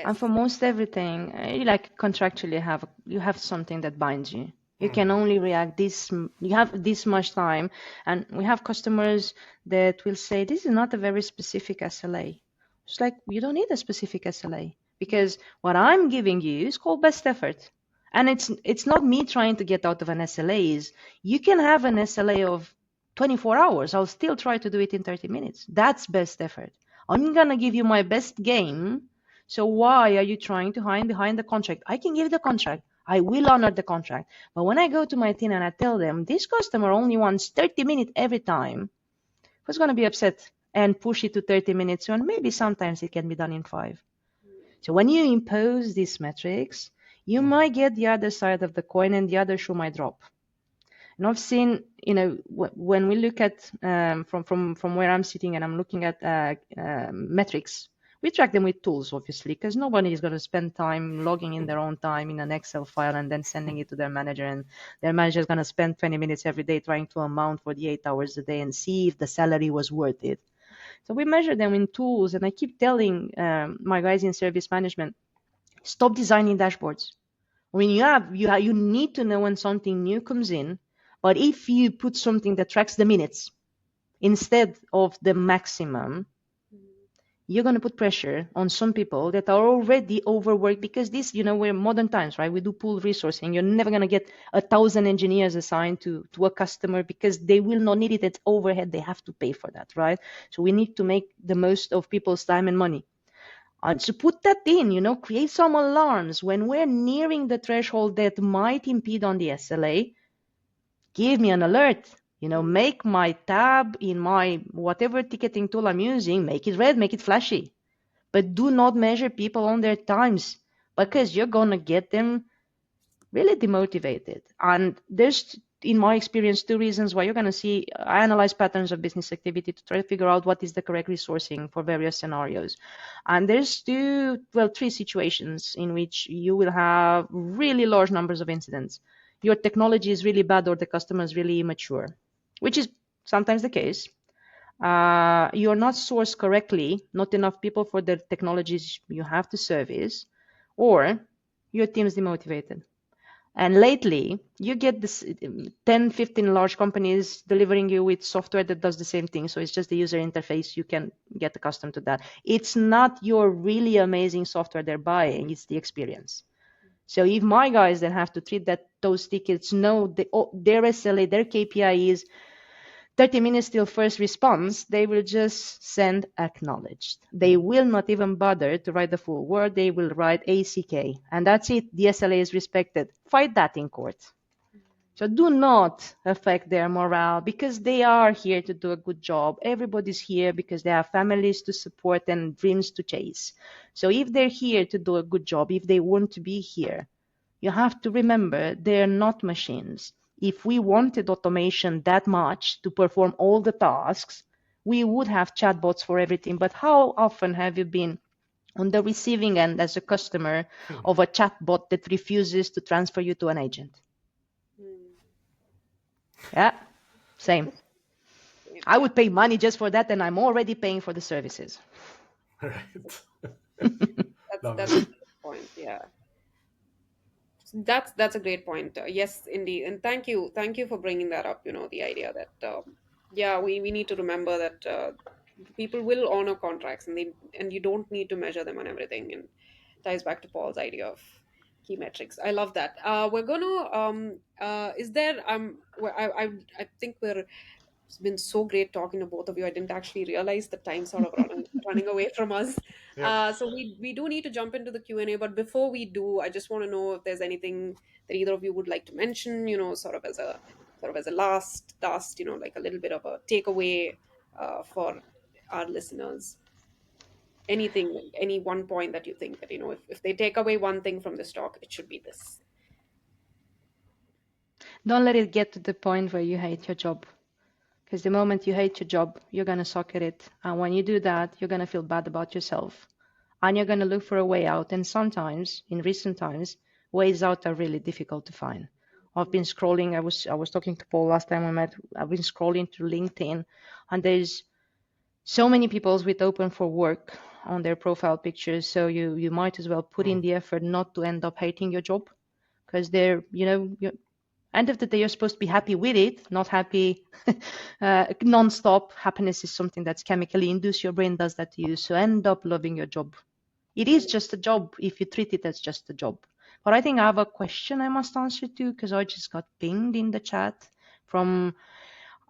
And for Yes. most everything, you like contractually you have something that binds you. You can Mm. only react you have this much time. And we have customers that will say, this is not a very specific SLA. It's like, you don't need a specific SLA, because what I'm giving you is called best effort. And it's not me trying to get out of an SLA. Is you can have an SLA of 24 hours. I'll still try to do it in 30 minutes. That's best effort. I'm going to give you my best game. So why are you trying to hide behind the contract? I can give the contract. I will honor the contract. But when I go to my team and I tell them this customer only wants 30 minutes every time, who's going to be upset and push it to 30 minutes? And maybe sometimes it can be done in 5. So when you impose these metrics, you Mm. might get the other side of the coin and the other shoe might drop. And I've seen, when we look at from where I'm sitting and I'm looking at metrics, we track them with tools, obviously, because nobody is going to spend time logging in their own time in an Excel file and then sending it to their manager. And their manager is going to spend 20 minutes every day trying to amount for the 8 hours a day and see if the salary was worth it. So we measure them in tools. And I keep telling my guys in service management, stop designing dashboards. I mean, you need to know when something new comes in, but if you put something that tracks the minutes instead of the maximum, you're going to put pressure on some people that are already overworked, because we're modern times, right? We do pool resourcing. You're never going to get 1,000 engineers assigned to a customer, because they will not need it. It's overhead. They have to pay for that, right? So we need to make the most of people's time and money. So put that in, create some alarms when we're nearing the threshold that might impede on the SLA. Give me an alert, make my tab in my whatever ticketing tool I'm using, make it red, make it flashy. But do not measure people on their times, because you're going to get them really demotivated. And there's, in my experience, 2 reasons why you're going to see. I analyze patterns of business activity to try to figure out what is the correct resourcing for various scenarios. And there's 3 situations in which you will have really large numbers of incidents. Your technology is really bad, or the customer is really immature, which is sometimes the case. You're not sourced correctly, not enough people for the technologies you have to service, or your team is demotivated. And lately, you get this 10, 15 large companies delivering you with software that does the same thing. So it's just the user interface. You can get accustomed to that. It's not your really amazing software they're buying. It's the experience. So if my guys then have to treat those tickets, know their SLA, their KPI is 30 minutes till first response, they will just send acknowledged. They will not even bother to write the full word. They will write ACK, and that's it. The SLA is respected. Fight that in court. So do not affect their morale because they are here to do a good job. Everybody's here because they have families to support and dreams to chase. So if they're here to do a good job, if they want to be here, you have to remember they're not machines. If we wanted automation that much to perform all the tasks, we would have chatbots for everything. But how often have you been on the receiving end as a customer of a chatbot that refuses to transfer you to an agent? Hmm. Yeah, same. I Yeah, would pay money just for that, and I'm already paying for the services. Right. Love that's a it. great point. Yeah. That's a great point. Yes, indeed, and thank you for bringing that up. The idea that yeah, we need to remember that people will honor contracts, and you don't need to measure them on everything. And ties back to Paul's idea of key metrics. I love that. We're gonna is there I think we're it's been so great talking to both of you. I didn't actually realize the time sort of running away from us. Yep. So we do need to jump into the Q&A, but before we do, I just want to know if there's anything that either of you would like to mention, sort of as a last, like a little bit of a takeaway for our listeners. Anything, any one point that you think that, if they take away one thing from this talk, it should be this. Don't let it get to the point where you hate your job. Because the moment you hate your job, you're going to suck at it. And when you do that, you're going to feel bad about yourself. And you're going to look for a way out. And sometimes, in recent times, ways out are really difficult to find. I've been scrolling. I was talking to Paul last time we met. I've been scrolling through LinkedIn, and there's so many people with open for work on their profile pictures. So you might as well put in Mm. the effort not to end up hating your job, because they're end of the day, you're supposed to be happy with it, not happy non-stop. Happiness is something that's chemically induced. Your brain does that to you. So end up loving your job. It is just a job if you treat it as just a job. But I think I have a question I must answer to because I just got pinged in the chat from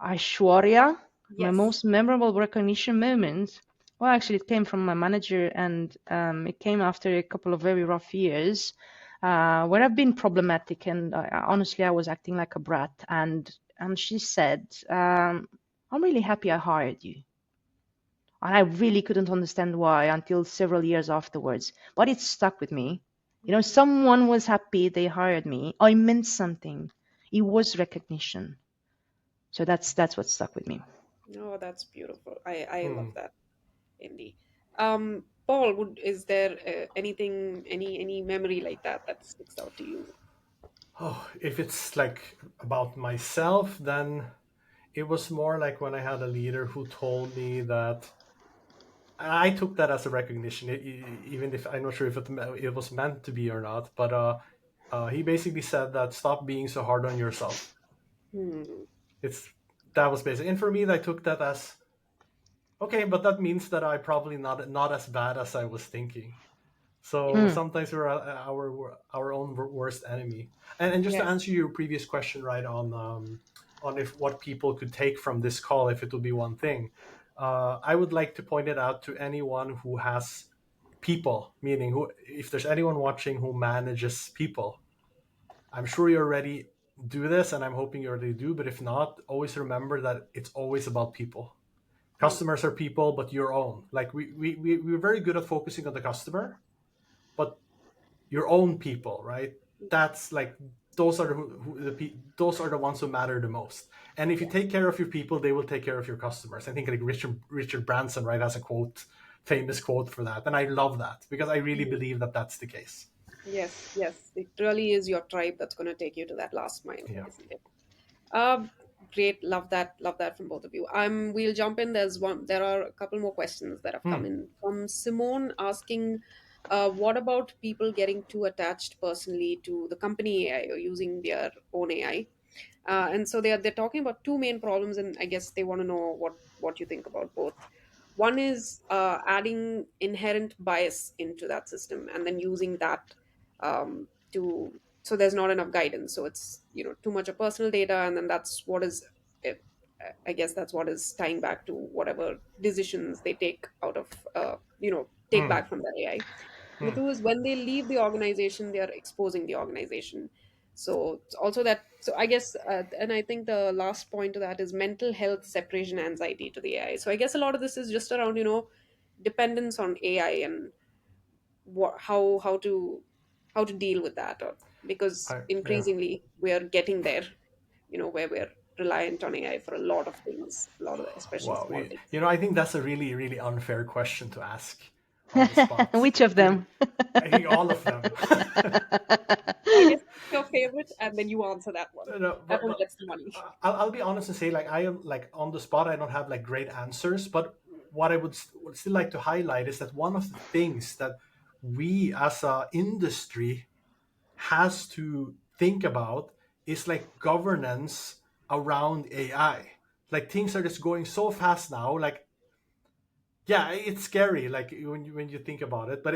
Aishwarya. My Yes. most memorable recognition moment. Well, actually, it came from my manager, and it came after a couple of very rough years where I've been problematic, and honestly, I was acting like a brat. And she said, "I'm really happy I hired you." And I really couldn't understand why until several years afterwards. But it stuck with me. Someone was happy they hired me. I meant something. It was recognition. So that's what stuck with me. Oh, that's beautiful. I love Mm. that, Indy. Paul, is there anything, any memory like that that sticks out to you? Oh, if it's like about myself, then it was more like when I had a leader who told me that I took that as a recognition, even if I'm not sure if it was meant to be or not. But he basically said that stop being so hard on yourself. Hmm. It's that was basic, and for me, I took that as okay, but that means that I probably not as bad as I was thinking. So Mm, sometimes we're our own worst enemy. And just to Yes. answer your previous question, right on if what people could take from this call, if it would be one thing, I would like to point it out to anyone who has people, meaning who if there's anyone watching who manages people, I'm sure you already do this, and I'm hoping you already do. But if not, always remember that it's always about people. Hmm. Customers are people, but your own. Like we're very good at focusing on the customer, but your own people, right? That's like those are those are the ones who matter the most. And if you Yes. take care of your people, they will take care of your customers. I think like Richard Branson, right, has a famous quote for that, and I love that because I really Hmm. believe that that's the case. Yes. Yes. It really is your tribe that's going to take you to that last mile, Yeah. isn't it? Uh, Great. Love that. Love that from both of you. We'll jump in. There are a couple more questions that have come Hmm. in from Simone asking, what about people getting too attached personally to the company AI or using their own AI? And so they're talking about two main problems, and I guess they want to know what you think about both. One is adding inherent bias into that system and then using that to so there's not enough guidance. So it's too much of personal data, and then that's what is it, I guess that's what is tying back to whatever decisions they take out of take Hmm. back from that AI. And the Hmm. two is when they leave the organization, they are exposing the organization. So it's also that. So I guess, and I think the last point to that is mental health separation anxiety to the AI. So I guess a lot of this is just around, dependence on AI and how to deal with that, or because Yeah. increasingly we are getting there, where we're reliant on AI for a lot of things, a lot of, especially Wow. small things. I think that's a really, really unfair question to ask on the spot. Which of Given, them? I think all of them. I guess it's your favorite, and then you answer that one. No, That but one gets the money. I'll be honest and say, like, I am like on the spot. I don't have like great answers, but what I would still like to highlight is that one of the things that we as a industry has to think about is like governance around AI. Like things are just going so fast now. Like, yeah, it's scary. Like when you think about it, but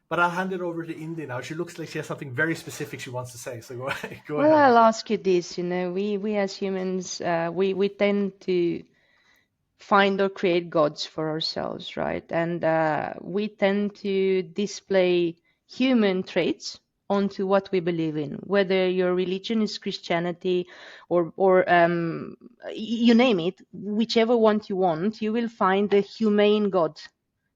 but I'll hand it over to Indi now. She looks like she has something very specific she wants to say. So go go Well, ahead. I'll ask you this, we as humans, we tend to find or create gods for ourselves, right? And we tend to display human traits onto what we believe in, whether your religion is Christianity or you name it, whichever one you want, you will find a humane god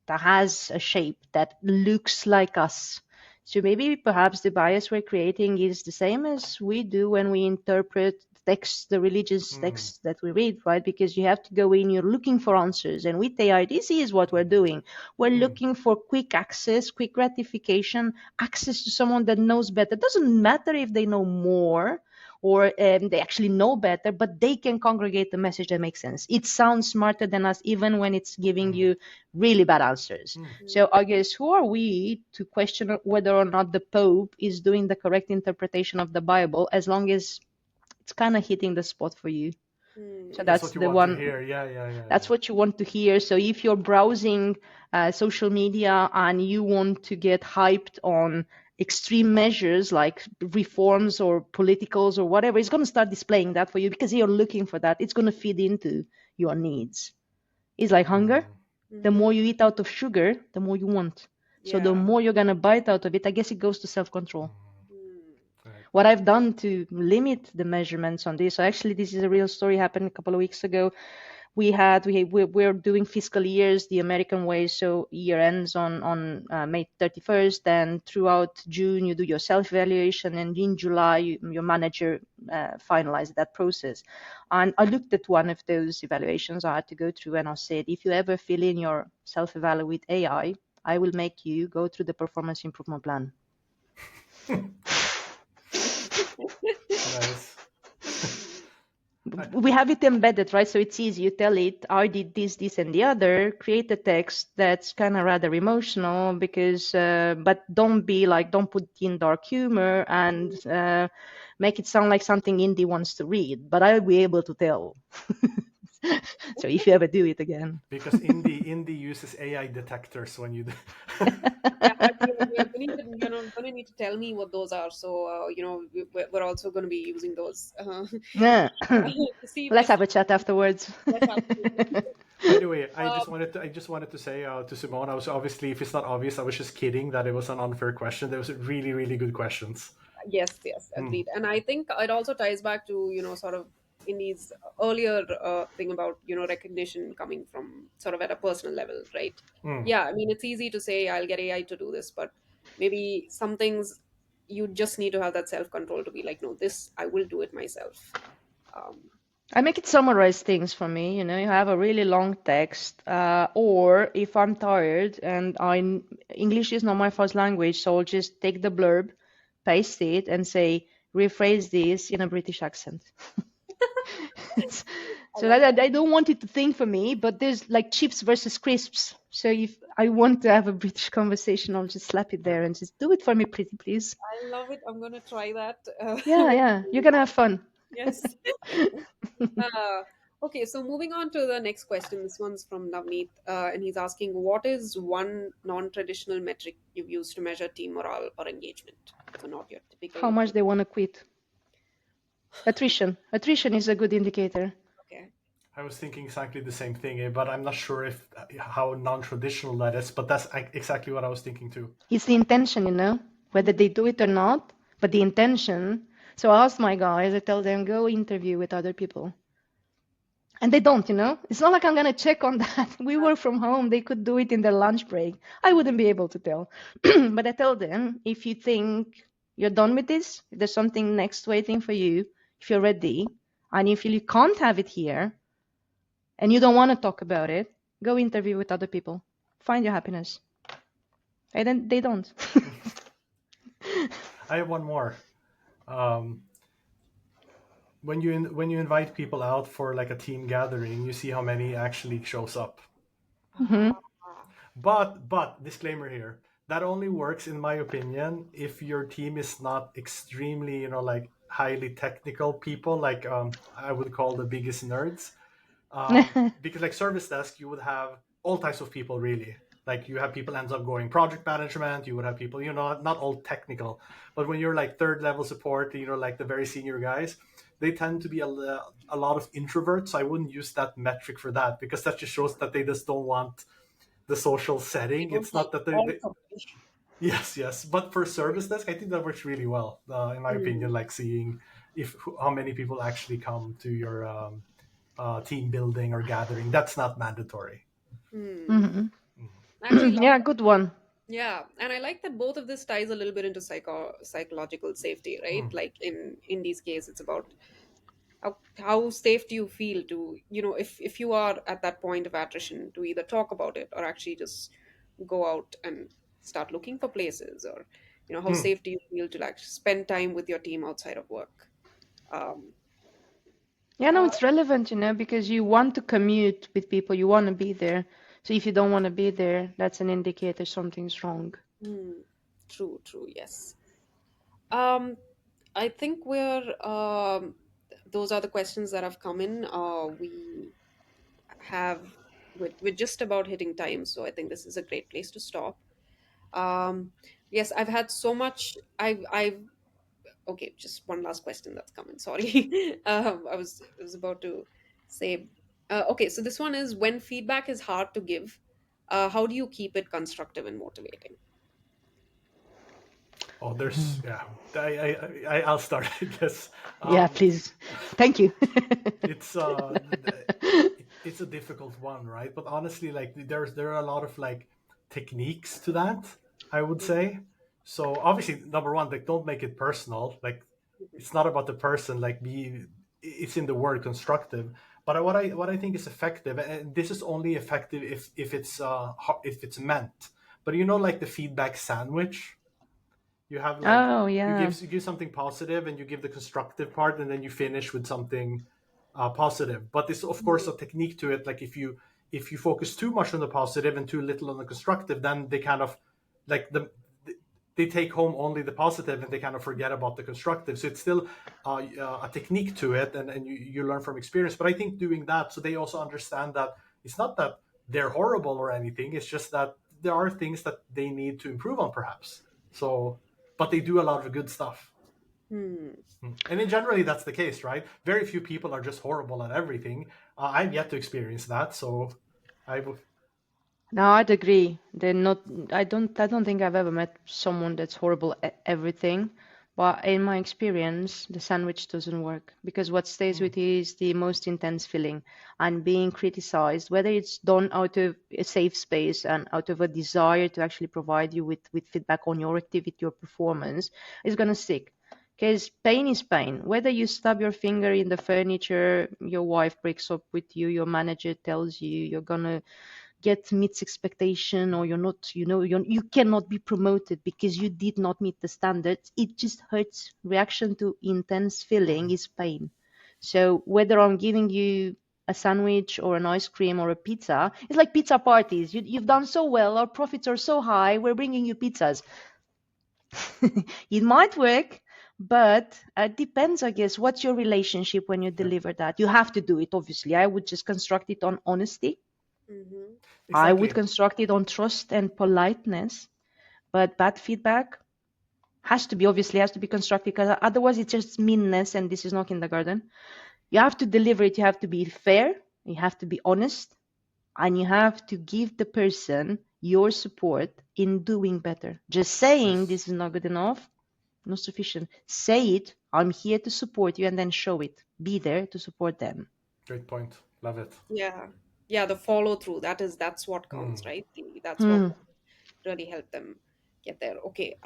that has a shape that looks like us. So maybe perhaps the bias we're creating is the same as we do when we interpret texts, the religious Mm, texts that we read, right? Because you have to go in, you're looking for answers. And with AI, this is what we're doing. We're mm, looking for quick access, quick gratification, access to someone that knows better. It doesn't matter if they know more or they actually know better, but they can congregate the message that makes sense. It sounds smarter than us, even when it's giving mm, you really bad answers. mm. So I guess who are we to question whether or not the Pope is doing the correct interpretation of the Bible, as long as it's kind of hitting the spot for you? So Hmm. That's that's what you the want to one. hear. Yeah, yeah, yeah, That's yeah. what you want to hear. So if you're browsing social media and you want to get hyped on extreme measures like reforms or politicals or whatever, it's going to start displaying that for you because you're looking for that. It's going to feed into your needs. It's like hunger. Mm, The Mm-hmm. more you eat out of sugar, the more you want. So the Yeah. more you're going to bite out of it, I guess it goes to self-control. mm. Hmm. Right. What I've done to limit the measurements on this, so actually this is a real story, happened a couple of weeks ago. We're doing fiscal years the American way, so year ends on May 31st, and throughout June you do your self evaluation, and in July your manager finalized that process. And I looked at one of those evaluations I had to go through, and I said, if you ever fill in your self evaluate with AI, I will make you go through the performance improvement plan. Nice. I, We have it embedded, right? So it's easy. You tell it, I did this, this, and the other. Create a text that's kind of rather emotional because, but don't put in dark humor and make it sound like something Indy wants to read. But I'll be able to tell. So if you ever do it again. because Indie uses AI detectors when you. Yeah, you're gonna need to tell me what those are. So we're also gonna be using those Yeah. to see if Let's this. have a chat afterwards. Yes, absolutely. By the way, Um, I just wanted to say to Simone, I was obviously, if it's not obvious, I was just kidding that it was an unfair question. There was really, really good questions. yes, yes, Mm, agreed. And I think it also ties back to sort of in these earlier thing about recognition coming from sort of at a personal level, right? mm. Yeah, I mean it's easy to say I'll get AI to do this, but maybe some things you just need to have that self control to be like, no, this I will do it myself. Um, I make it summarize things for me. You have a really long text, or if I'm tired and English is not my first language, so I'll just take the blurb, paste it, and say rephrase this in a British accent. I So love that that. I don't want it to think for me, but there's like chips versus crisps. So if I want to have a British conversation, I'll just slap it Yeah. there and just do it for me, pretty please. I love it. I'm gonna try that. Yeah, yeah, you're gonna have fun. Yes. Uh, okay, so moving on to the next question. This one's from Navneet, and he's asking, "What is one non-traditional metric you've used to measure team morale or engagement?" So not your How typical. much they want to quit. Attrition is a good indicator. Okay. I was thinking exactly the same thing, but I'm not sure if how non-traditional that is. But that's exactly what I was thinking too. It's the intention, whether Mhm. they do it or not, but the intention. So I asked my guys, I tell them, go interview with other people. And they don't, It's not like I'm going to check on that. We work from home. They could do it in their lunch break. I wouldn't be able to tell. But I tell them, if you think you're done with this, if there's something next waiting for you, if you're ready, and if you can't have it here, and you don't want to talk about it, go interview with other people. Find your happiness. And then they don't. I have one more. Um, when you invite people out for like a team gathering, you see how many actually shows up. Mhm. But disclaimer here, that only works in my opinion if your team is not extremely, like highly technical people, like I would call the biggest nerds. Because like service desk, you would have all types of people really. Like you have people ends up going project management, you would have people, not all technical, but when you're like third level support, like the very senior guys, they tend to be a lot of introverts. So I wouldn't use that metric for that, because that just shows that they just don't want the social They setting. don't It's like not that all they company. yes. But for service desk, I think that works really well, in my opinion. Like seeing if how many people actually come to your team building or gathering. That's not mandatory. Mhm. I actually love Yeah, that. good one. Yeah, and I like that both of this ties a little bit into psychological safety, right? Mm. Like in Indi's case, it's about how safe do you feel to, if you are at that point of attrition, to either talk about it or actually just go out and start looking for places, or how Mm. safe do you feel to like spend time with your team outside of work. um Yeah, no, uh, it's relevant, because you want to commute with people, you want to be there. So if you don't want to be there, that's an indicator something's wrong. hmm, true, yes. I think those are the questions that have come in. We have we're just about hitting time, so I think this is a great place to stop. Yes, I've had so much. I've Okay, just one last question that's coming. Sorry, I was about to say. Okay, so this one is, when feedback is hard to give, how do you keep it constructive and motivating? Oh, there's yeah. I'll start. I guess Yeah, um, please. Thank you. it's it's a difficult one, right? But honestly, like there are a lot of like techniques to that, I would say. So obviously, number one, like don't make it personal. Like it's not about the person. Like it's in the word constructive. But what I think is effective, and this is only effective if it's meant. But like the feedback sandwich, you have like Oh, yeah. you give something positive and you give the constructive part, and then you finish with something positive. But there's of course a technique to it. Like if you focus too much on the positive and too little on the constructive, then they kind of like they take home only the positive and they kind of forget about the constructive. So it's still a technique to it, and you learn from experience. But I think doing that, so they also understand that it's not that they're horrible or anything. It's just that there are things that they need to improve on, perhaps. So, but they do a lot of good stuff. Hmm. And in generally, that's the case, right? Very few people are just horrible at everything. I've yet to experience that, so I would. No, I'd agree. They're not. I don't think I've ever met someone that's horrible at everything. But in my experience, the sandwich doesn't work because what stays Mm, with you is the most intense feeling and being criticized, whether it's done out of a safe space and out of a desire to actually provide you with feedback on your activity, your performance, is gonna stick. Because pain is pain. Whether you stub your finger in the furniture, your wife breaks up with you, your manager tells you you're gonna get meets expectation, or you're not, you cannot be promoted because you did not meet the standards, it just hurts. Reaction to intense feeling mhm. is pain. So whether I'm giving you a sandwich or an ice cream or a pizza, it's like pizza parties. You've done so well, our profits are so high, we're bringing you pizzas. It might work, but it depends, I guess. What's your relationship when you Yeah, deliver that? You have to do it, obviously. I would just construct it on honesty. Mm-hmm. I would exactly. construct it on trust and politeness, but bad feedback has to be constructive, because otherwise it's just meanness, and this is not kindergarten. You have to deliver it, you have to be fair, you have to be honest, and you have to give the person your support in doing better. Just saying Yes. this is not good enough, not sufficient. Say it, I'm here to support you, and then show it. Be there to support them. Great point. Love it. Yeah. Yeah, the follow through, that's what Hmm. counts, right? That's what Hmm. really helped them get there. Okay.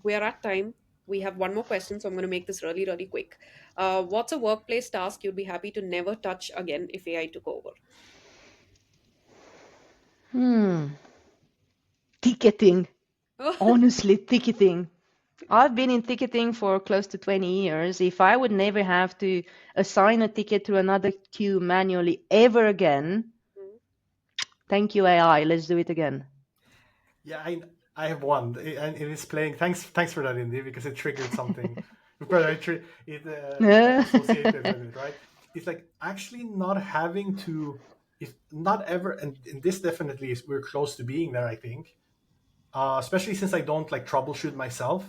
We're at time. We have one more question, so I'm going to make this really, really quick. What's a workplace task you'd be happy to never touch again if AI took over? Hmm. Ticketing. Honestly, ticketing. I've been in ticketing for close to 20 years. If I would never have to assign a ticket to another queue manually ever again, thank you, AI. Let's do it again. Yeah, I have one, and it is playing. Thanks for that, Indy, because it triggered something. Because it associated with it, right? It's like actually not having to, if not ever, and this definitely is we're close to being there. I think, especially since I don't like troubleshoot myself,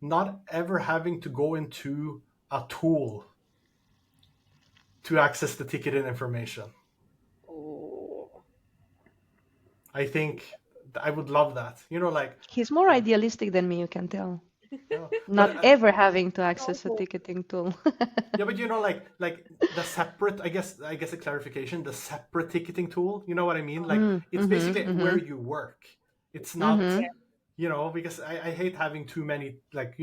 not ever having to go into a tool to access the ticket and information. Oh, I think I would love that. He's more Yeah, idealistic than me, you can tell. yeah. But Not ever having to access a also, ticketing tool. yeah, but like the separate. I guess a clarification. The separate ticketing tool. You know what I mean? Like Mm, it's mm-hmm, basically where mm-hmm, you work. It's not. mm-hmm. yeah, Because I hate having too many. Like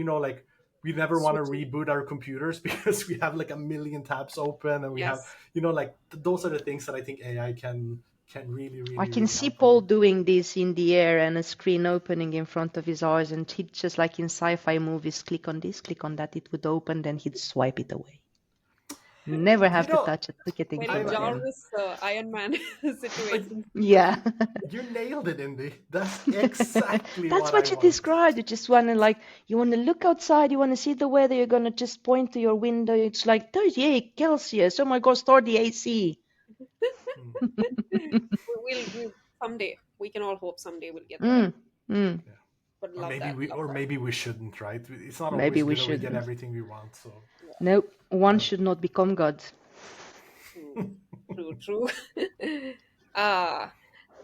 we never want to switching. reboot our computers because we have like a million tabs open and we have Yes. like those are the things that I think AI can really I really can really see help Paul with. doing this in the air and a screen opening in front of his eyes, and he'd just like in sci-fi movies, click on this, click on that, it would open, then he'd swipe it away. Never You have to know, touch a ticketing Very tool I'm again. Jarvis Iron Man like situation. Yeah. you nailed it, Indy. That's exactly That's what I what you want. described. You just want to like, you want to look outside, you want to see the weather, you're going to just point to your window. It's like 38 Celsius. Oh my God, start the AC. Hmm. We'll someday. We can all hope someday we'll get there. Mm, mm. Yeah. But Or love maybe that. we Love or that. maybe we shouldn't, right? It's not Maybe always we good that we get shouldn't. everything we want. So Nope, one yeah. should not become God. True, true, true. Ah,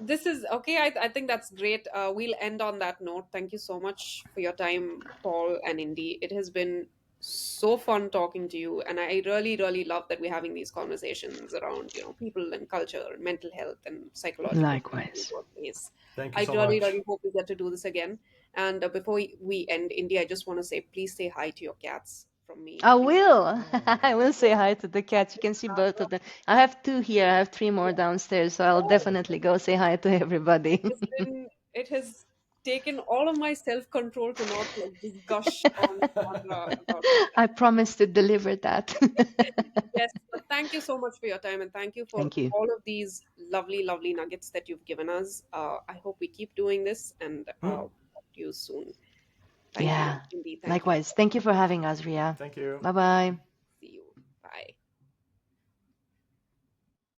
this is okay. I think that's great. We'll end on that note. Thank you so much for your time, Paul and Indy. It has been so fun talking to you, and I really, really love that we're having these conversations around, people and culture, and mental health, and psychological health in the Likewise. workplace. Thank you I so really, much. really hope we get to do this again. And before we end, Indy, I just want to say, please say hi to your cats from me. I Please. will. I Oh, will say hi to the cats. You can see both of them. I have two here. I have three more downstairs, so I'll Oh, definitely go say hi to everybody. it has taken all of my self-control to not like just gush on camera about my I cat. promise to deliver that. Yes, but thank you so much for your time, and thank you for Thank you. all of these lovely, lovely nuggets that you've given us. I hope we keep doing this, and hmm. talk to you soon. Thank you, Yeah, indeed. Thank you. likewise. Thank you for having us, Ria. Thank you. Bye bye.